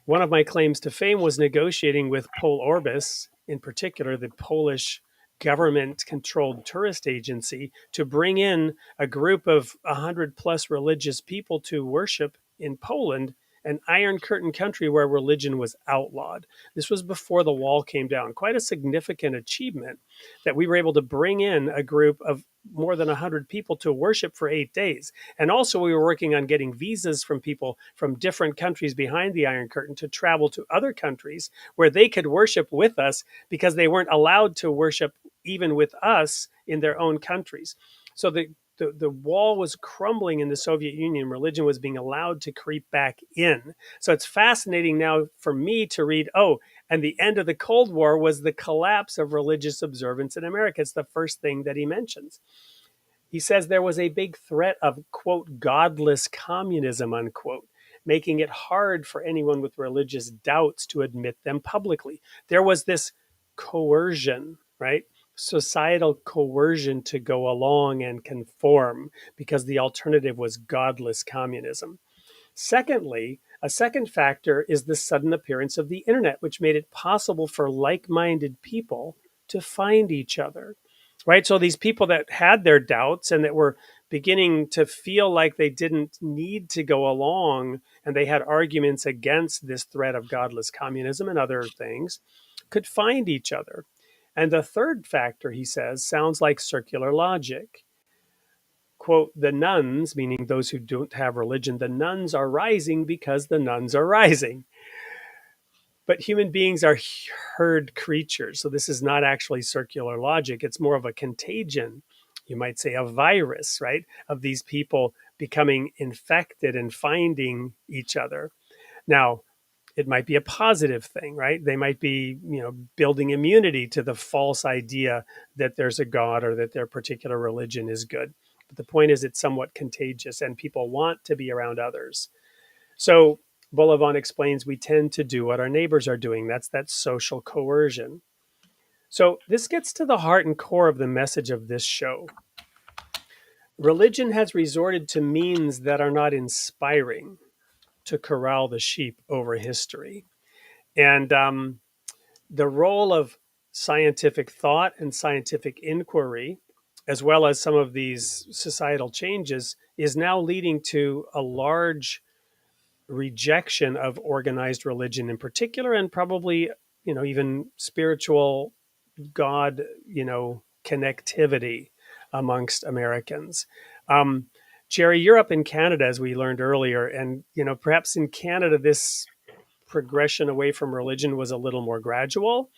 one of my claims to fame was negotiating with Pol Orbis, in particular, the Polish government controlled tourist agency, to bring in a group of 100 plus religious people to worship in Poland, an Iron Curtain country where religion was outlawed. This was before the wall came down. Quite a significant achievement that we were able to bring in a group of more than 100 people to worship for 8 days. And also, we were working on getting visas from people from different countries behind the Iron Curtain to travel to other countries where they could worship with us, because they weren't allowed to worship even with us in their own countries. So the wall was crumbling in the Soviet Union. Religion was being allowed to creep back in. So it's fascinating now for me to read, and the end of the Cold War was the collapse of religious observance in America. It's the first thing that he mentions. He says there was a big threat of, quote, godless communism, unquote, making it hard for anyone with religious doubts to admit them publicly. There was this coercion, right? Societal coercion to go along and conform, because the alternative was godless communism. Secondly, a second factor is the sudden appearance of the internet, which made it possible for like-minded people to find each other, right? So these people that had their doubts and that were beginning to feel like they didn't need to go along, and they had arguments against this threat of godless communism and other things, could find each other. And the third factor, he says, sounds like circular logic. Quote, the nuns, meaning those who don't have religion, the nuns are rising because the nuns are rising. But human beings are herd creatures. So this is not actually circular logic. It's more of a contagion. You might say a virus, right? Of these people becoming infected and finding each other. Now, it might be a positive thing, right? They might be, building immunity to the false idea that there's a God or that their particular religion is good. But the point is, it's somewhat contagious and people want to be around others. So Bullivant explains we tend to do what our neighbors are doing. That's that social coercion. So this gets to the heart and core of the message of this show. Religion has resorted to means that are not inspiring to corral the sheep over history. And the role of scientific thought and scientific inquiry, as well as some of these societal changes, is now leading to a large rejection of organized religion in particular, and probably, even spiritual God, connectivity amongst Americans. Gerry, you're up in Canada, as we learned earlier, and, perhaps in Canada, this progression away from religion was a little more gradual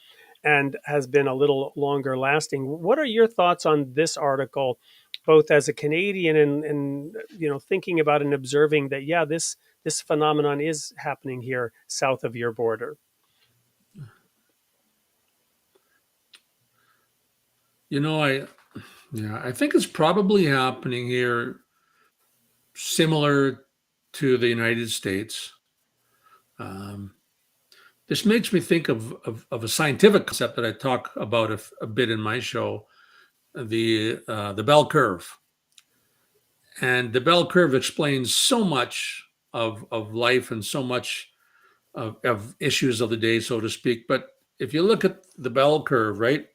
and has been a little longer lasting. What are your thoughts on this article, both as a Canadian and thinking about and observing that, yeah, this phenomenon is happening here south of your border? I think it's probably happening here similar to the United States. Um, this makes me think of a scientific concept that I talk about a bit in my show, the bell curve. And the bell curve explains so much of life and so much of issues of the day, so to speak. But if you look at the bell curve, right,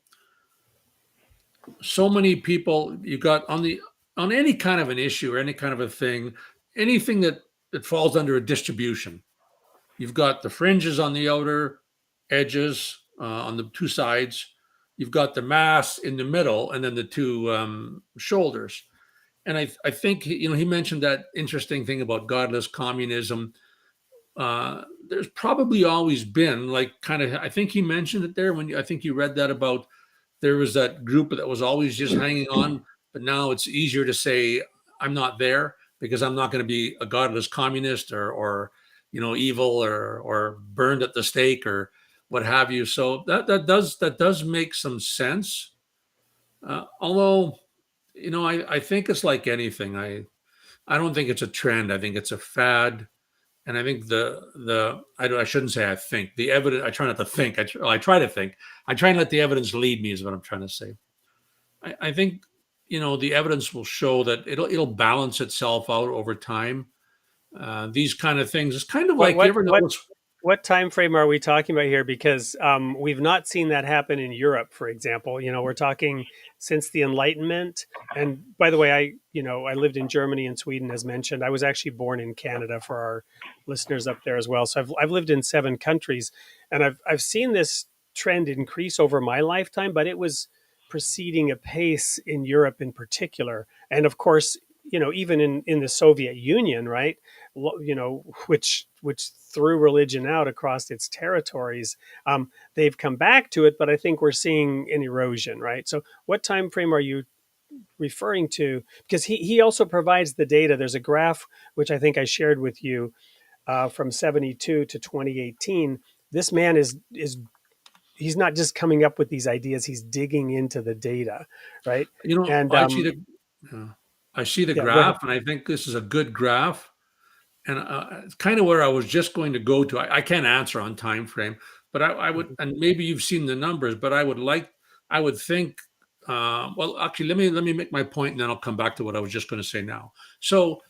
so many people you got on any kind of an issue or any kind of a thing, anything that falls under a distribution. You've got the fringes on the outer edges on the two sides. You've got the mass in the middle, and then the two shoulders. And I think he mentioned that interesting thing about godless communism. There's probably always been like kind of. I think he mentioned it there when I think you read that about there was that group that was always just hanging on, but now it's easier to say I'm not there because I'm not going to be a godless communist or evil or burned at the stake or what have you. So that does make some sense. Although I think it's like anything. I don't think it's a trend. I think it's a fad. And I think I shouldn't say I think the evidence. I try not to think. I try to think. I try and let the evidence lead me. Is what I'm trying to say. I think the evidence will show that it'll balance itself out over time. These kind of things. It's kind of What like you what ever what notice. what time frame are we talking about here? Because we've not seen that happen in Europe, for example. We're talking since the Enlightenment. And by the way, I lived in Germany and Sweden, as mentioned. I was actually born in Canada for our listeners up there as well. So I've lived in 7 countries, and I've seen this trend increase over my lifetime, but it was proceeding apace in Europe in particular, and of course, even in the Soviet Union, right? Which threw religion out across its territories. They've come back to it, but I think we're seeing an erosion, right? So, what time frame are you referring to? Because he also provides the data. There's a graph which I think I shared with you from 72 to 2018. This man is he's not just coming up with these ideas; he's digging into the data, right? And Yeah. I see the yeah, go ahead. graph, and I think this is a good graph. And it's kind of where I was just going to go to. I can't answer on time frame, but I would, Mhm. and maybe you've seen the numbers, but I would think. Well, actually, let me make my point, and then I'll come back to what I was just going to say now. So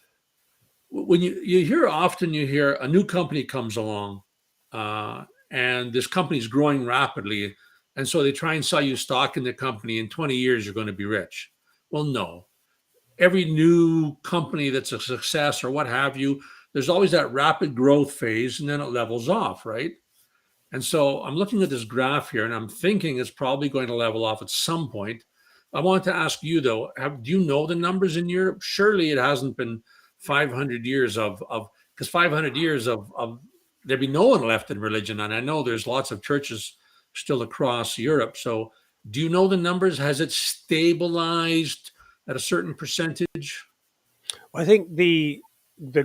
when you hear a new company comes along, and this company is growing rapidly, and so they try and sell you stock in the company. In 20 years, you're going to be rich. Well, no, every new company that's a success or what have you, there's always that rapid growth phase and then it levels off, right? And so I'm looking at this graph here and I'm thinking it's probably going to level off at some point. I want to ask you though, do you know the numbers in Europe? Surely it hasn't been 500 years of because 500 years of there'd be no one left in religion. And I know there's lots of churches still across Europe. So do you know the numbers? Has it stabilized at a certain percentage? Well, I think the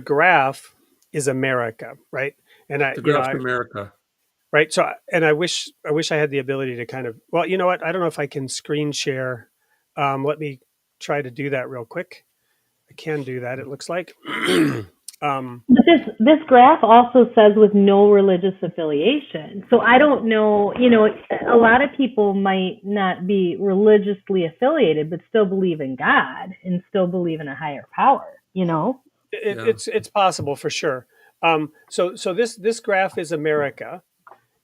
graph is America, right? And The graph's America. right. So, and I wish I had the ability to kind of, well, you know what? I don't know if I can screen share. Let me try to do that real quick. I can do that. It looks like. um, But this graph also says with no religious affiliation. So I don't know, a lot of people might not be religiously affiliated, but still believe in God and still believe in a higher power. Yeah. it's possible for sure. So this graph is America.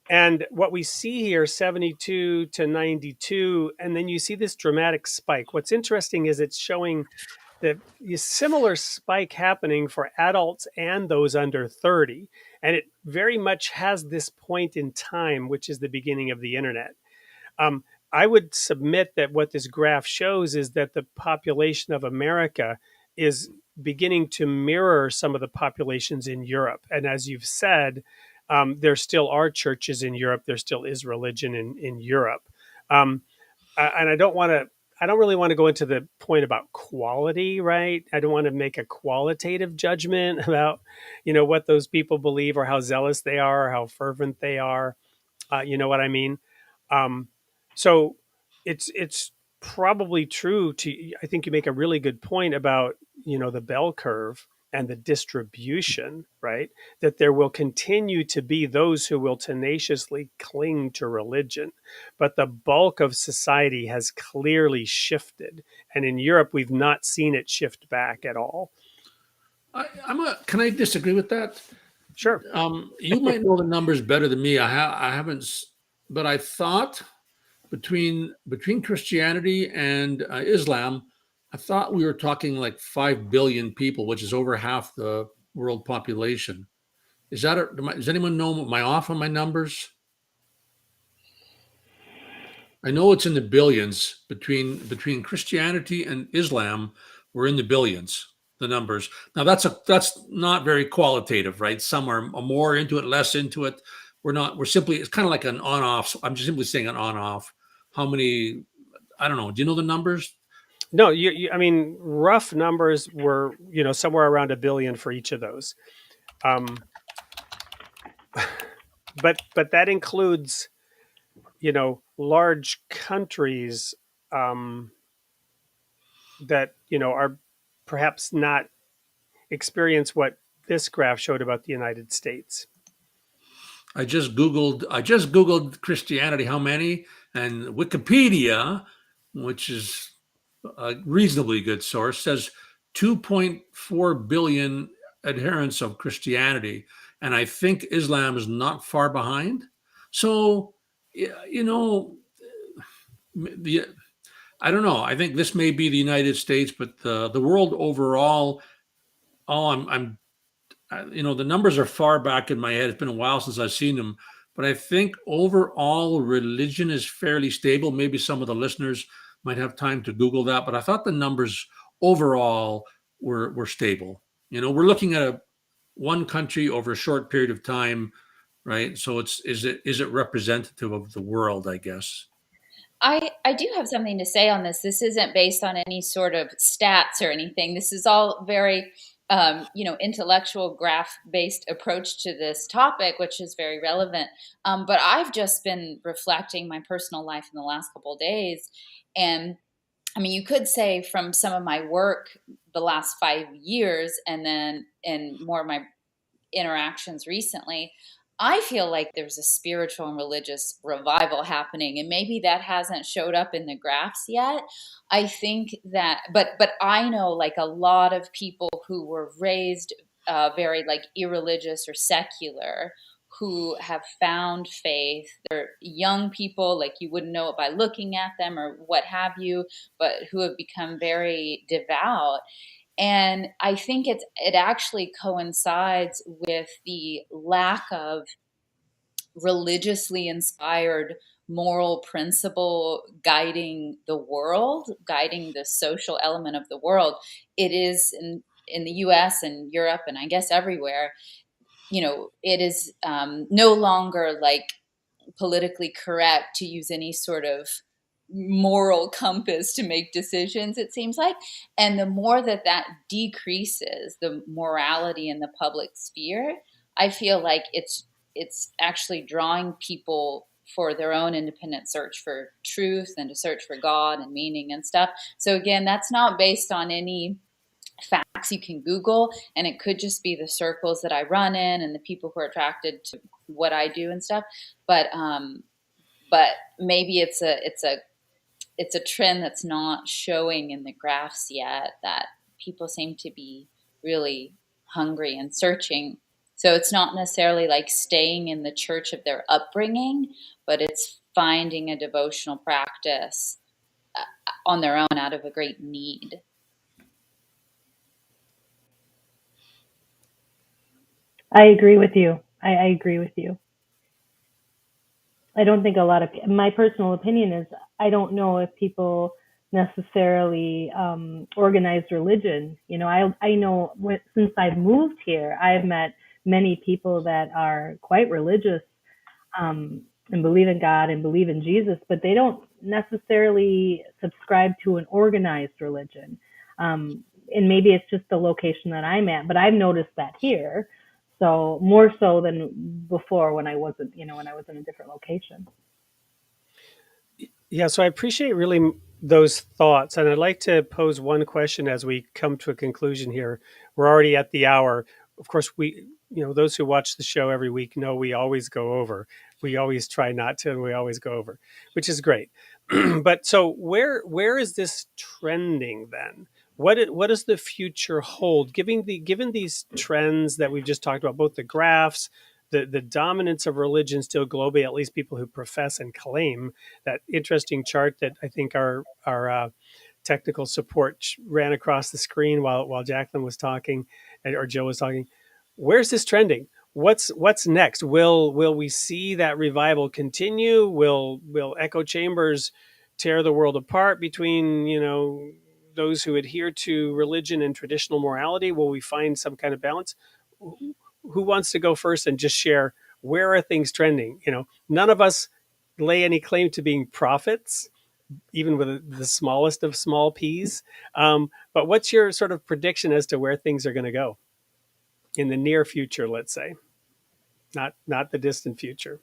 And what we see here, 72 to 92, and then you see this dramatic spike. What's interesting is it's showing the similar spike happening for adults and those under 30. And it very much has this point in time, which is the beginning of the internet. Um, I would submit that what this graph shows is that the population of America is beginning to mirror some of the populations in Europe. And as you've said, there still are churches in Europe. There still is religion in Europe. Um, and I don't really want to go into the point about quality, right? I don't want to make a qualitative judgment about, what those people believe or how zealous they are or how fervent they are. You know what I mean? Um, so it's probably true to. I think you make a really good point about the bell curve. and the distribution, right? That there will continue to be those who will tenaciously cling to religion. But the bulk of society has clearly shifted. And in Europe, we've not seen it shift back at all. Can I disagree with that? Sure. You might know the numbers better than me. I haven't, but I thought between Christianity and Islam, I thought we were talking like 5 billion people, which is over half the world population. Is that does anyone know? Am I off on my numbers? I know it's in the billions between Christianity and Islam. We're in the billions. The numbers. Now that's not very qualitative, right? Some are more into it, less into it. We're not. We're simply. It's kind of like an on-off. I'm just simply saying an on-off. How many? I don't know. Do you know the numbers? No, I mean, rough numbers were, somewhere around 1 billion for each of those. But that includes, large countries that, are perhaps not experience what this graph showed about the United States. I just Googled Christianity. How many? And Wikipedia, which is a reasonably good source, says 2.4 billion adherents of Christianity, and I think Islam is not far behind. So, I don't know. I think this may be the United States, but the world overall. Oh, the numbers are far back in my head. It's been a while since I've seen them, but I think overall religion is fairly stable. Maybe some of the listeners might have time to Google that, but I thought the numbers overall were stable. We're looking at one country over a short period of time, right? So is it representative of the world, I guess? I do have something to say on this. This isn't based on any sort of stats or anything. This is all very, intellectual graph-based approach to this topic, which is very relevant. But I've just been reflecting my personal life in the last couple of days. And I mean, you could say from some of my work the last 5 years and then in more of my interactions recently, I feel like there's a spiritual and religious revival happening, and maybe that hasn't showed up in the graphs yet. I think that, but I know like a lot of people who were raised very like irreligious or secular, who have found faith. They're young people, like you wouldn't know it by looking at them or what have you, but who have become very devout. And I think it actually coincides with the lack of religiously inspired moral principle guiding the world, guiding the social element of the world. It is in the US and Europe and I guess everywhere, it is no longer like politically correct to use any sort of moral compass to make decisions, it seems like. And the more that decreases the morality in the public sphere, I feel like it's actually drawing people for their own independent search for truth and to search for God and meaning and stuff. So again, that's not based on any facts you can Google, and it could just be the circles that I run in and the people who are attracted to what I do and stuff. But maybe it's a trend that's not showing in the graphs yet, that people seem to be really hungry and searching. So it's not necessarily like staying in the church of their upbringing, but it's finding a devotional practice on their own out of a great need. I agree with you. I agree with you. I don't think my personal opinion is, I don't know if people necessarily organized religion. I know since I've moved here, I've met many people that are quite religious and believe in God and believe in Jesus, but they don't necessarily subscribe to an organized religion. And maybe it's just the location that I'm at, but I've noticed that here. So more so than before when I wasn't, when I was in a different location. Yeah, so I appreciate really those thoughts. And I'd like to pose one question as we come to a conclusion here. We're already at the hour. Of course, those who watch the show every week know we always go over. We always try not to, and we always go over, which is great. But so where is this trending then? What does the future hold? Given these trends that we've just talked about, both the graphs, the dominance of religion still globally, at least people who profess and claim that interesting chart that I think our technical support ran across the screen while Jacqueline was talking or Jill was talking. Where's this trending? What's next? Will we see that revival continue? Will echo chambers tear the world apart between those who adhere to religion and traditional morality? Will we find some kind of balance? Who wants to go first and just share where are things trending? None of us lay any claim to being prophets, even with the smallest of small p's. But what's your sort of prediction as to where things are going to go in the near future? Let's say, not the distant future.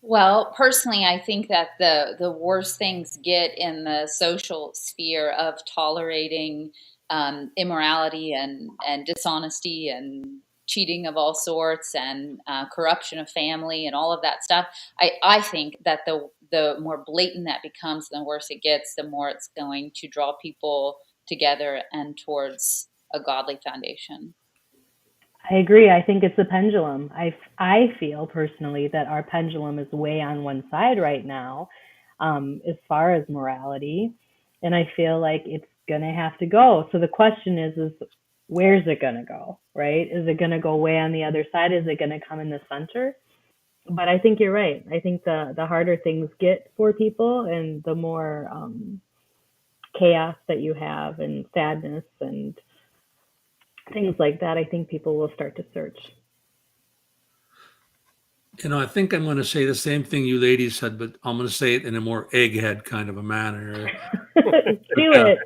Well, personally, I think that the worse things get in the social sphere of tolerating immorality and dishonesty and cheating of all sorts and corruption of family and all of that stuff. I think that the more blatant that becomes, the worse it gets, the more it's going to draw people together and towards a godly foundation. I agree. I think it's a pendulum. I feel personally that our pendulum is way on one side right now, as far as morality, and I feel like it's gonna have to go. So the question is where's it gonna go? Right? Is it gonna go way on the other side? Is it gonna come in the center? But I think you're right. I think the harder things get for people, and the more chaos that you have, and sadness and things like that, I think people will start to search. I think I'm going to say the same thing you ladies said, but I'm going to say it in a more egghead kind of a manner. Do it.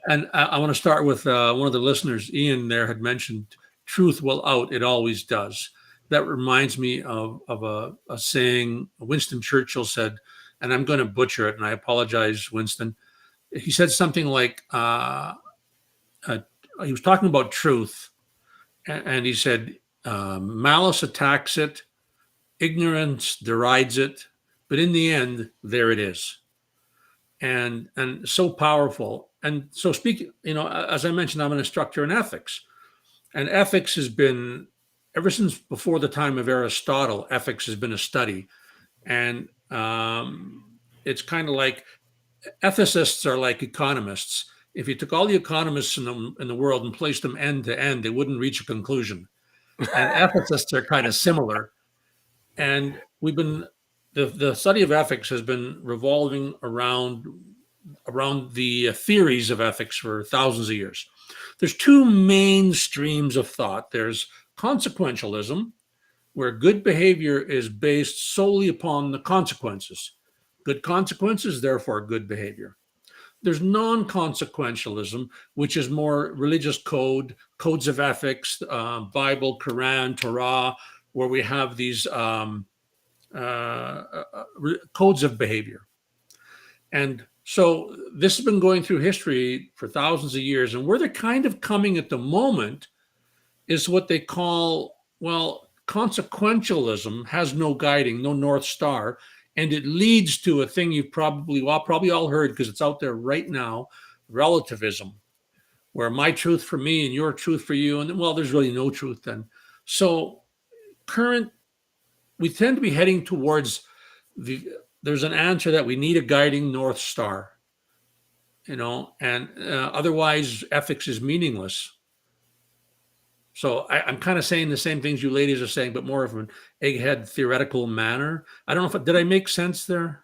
And I want to start with one of the listeners, Ian, there had mentioned truth will out. It always does. That reminds me of a saying Winston Churchill said, and I'm going to butcher it, and I apologize, Winston. He said something like, he was talking about truth, and he said, malice attacks it, ignorance derides it, but in the end, there it is. And so powerful. And so speaking, as I mentioned, I'm an instructor in ethics. And ethics has been, ever since before the time of Aristotle, ethics has been a study. And it's kind of like, ethicists are like economists. If you took all the economists in the world and placed them end to end, they wouldn't reach a conclusion. And ethicists are kind of similar. And we've been, the study of ethics has been revolving around the theories of ethics for thousands of years. There's two main streams of thought. There's consequentialism, where good behavior is based solely upon the consequences. Good consequences, therefore good behavior. There's non-consequentialism, which is more religious codes of ethics, Bible, Quran, Torah, where we have these codes of behavior. And so this has been going through history for thousands of years. And where they're kind of coming at the moment is what they call, consequentialism has no guiding, no North Star. And it leads to a thing you've probably all heard, because it's out there right now, relativism, where my truth for me and your truth for you. And there's really no truth then. So we tend to be heading towards there's an answer that we need a guiding North Star, and otherwise ethics is meaningless. So I'm kind of saying the same things you ladies are saying, but more of an egghead theoretical manner. I don't know did I make sense there?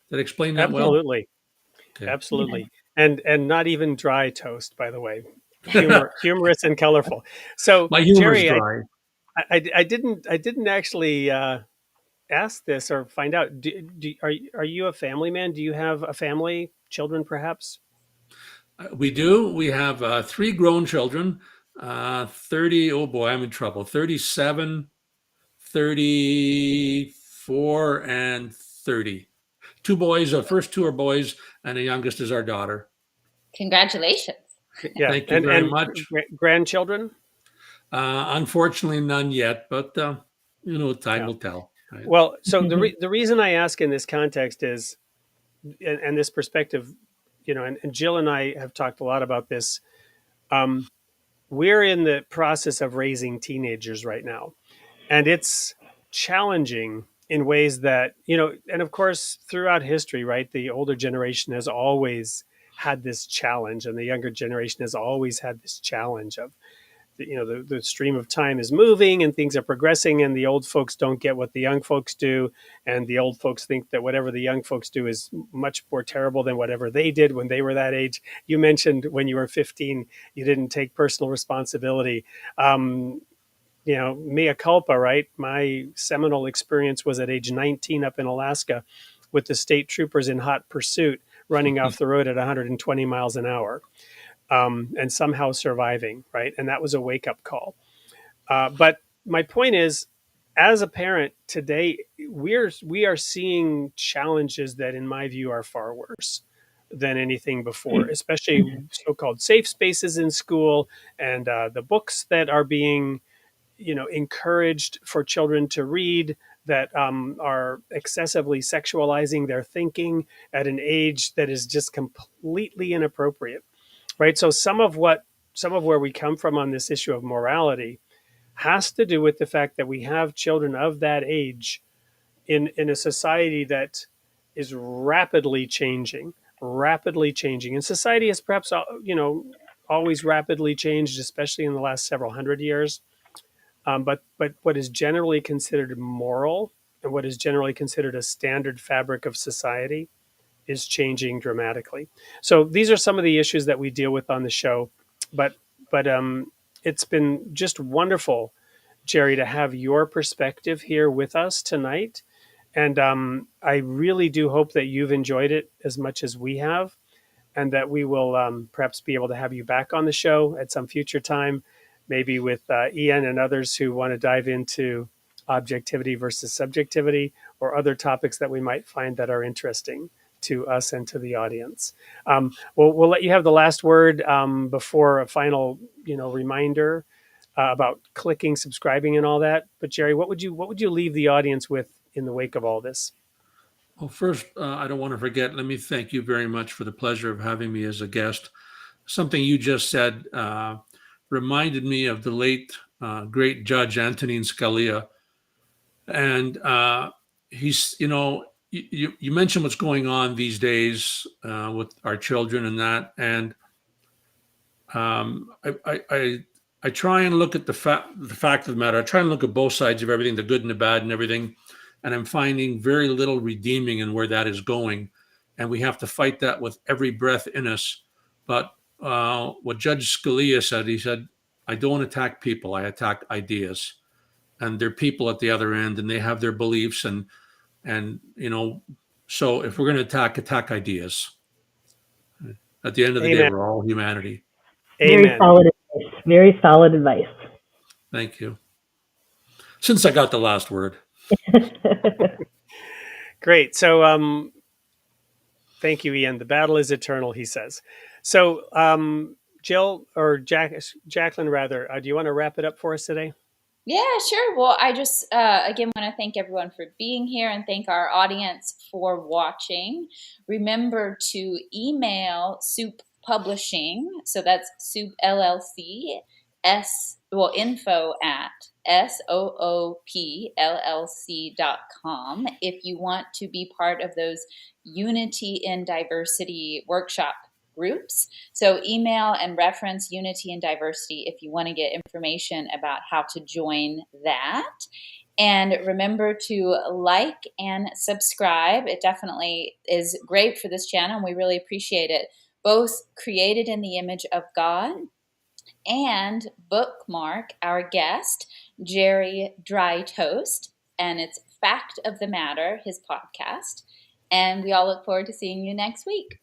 Did I explain that well? Absolutely. Okay. Absolutely. And not even dry toast, by the way. Humorous and colorful. So my humor Gerry, is dry. I didn't actually ask this or find out. Are you a family man? Do you have a family, children, perhaps? We do. We have 3 grown children. 30. Oh boy, I'm in trouble. 37, 34, and 30. 2 boys, the first 2 are boys, and the youngest is our daughter. Congratulations. Yeah, Thank you very much. Grandchildren. Unfortunately, none yet, but time Yeah. will tell. Right? Well, so the reason I ask in this context is, and this perspective, and Jill and I have talked a lot about this. We're in the process of raising teenagers right now, and it's challenging in ways that, and of course throughout history, right, the older generation has always had this challenge, and the younger generation has always had this challenge of, the stream of time is moving and things are progressing, and the old folks don't get what the young folks do, and the old folks think that whatever the young folks do is much more terrible than whatever they did when they were that age. You mentioned when you were 15 you didn't take personal responsibility. Mea culpa, right? My seminal experience was at age 19 up in Alaska with the state troopers in hot pursuit, running off the road at 120 miles an hour, and somehow surviving, right? And that was a wake up call. But my point is, as a parent today, we are seeing challenges that, in my view, are far worse than anything before, especially so-called safe spaces in school, and the books that are being, encouraged for children to read, that are excessively sexualizing their thinking at an age that is just completely inappropriate, right? So some of where we come from on this issue of morality has to do with the fact that we have children of that age in a society that is rapidly changing, and society has perhaps, always rapidly changed, especially in the last several hundred years. But what is generally considered moral and what is generally considered a standard fabric of society is changing dramatically. So these are some of the issues that we deal with on the show. But it's been just wonderful, Gerry, to have your perspective here with us tonight. And I really do hope that you've enjoyed it as much as we have, and that we will perhaps be able to have you back on the show at some future time, maybe with Ian and others who want to dive into objectivity versus subjectivity, or other topics that we might find that are interesting to us and to the audience. We'll let you have the last word before a final, reminder about clicking, subscribing, and all that. But Gerry, what would you leave the audience with in the wake of all this? Well, first, I don't want to forget, let me thank you very much for the pleasure of having me as a guest. Something you just said reminded me of the late, great Judge Antonin Scalia. And he's, you mentioned what's going on these days with our children and that. And I try and look at the fact of the matter. I try and look at both sides of everything, the good and the bad and everything. And I'm finding very little redeeming in where that is going. And we have to fight that with every breath in us. But what Judge Scalia said, he said, I don't attack people, I attack ideas. And they're people at the other end, and they have their beliefs. And so if we're going to attack ideas. At the end of the day, Amen. we're all humanity. Very Amen. solid advice. Very solid advice. Thank you. Since I got the last word. Great. So thank you, Ian. The battle is eternal, he says. So Jill, or Jacqueline rather, do you want to wrap it up for us today? Yeah, sure. Well, I just, again, want to thank everyone for being here and thank our audience for watching. Remember to email Soup Publishing. So that's Soup LLC, info at SOOPLLC.com if you want to be part of those Unity in Diversity workshop groups. So email and reference Unity and Diversity if you want to get information about how to join that. And remember to like and subscribe. It definitely is great for this channel, and we really appreciate it. Both created in the image of God, and bookmark our guest, Gerry Dry Toast, and it's Fact of the Matter, his podcast. And we all look forward to seeing you next week.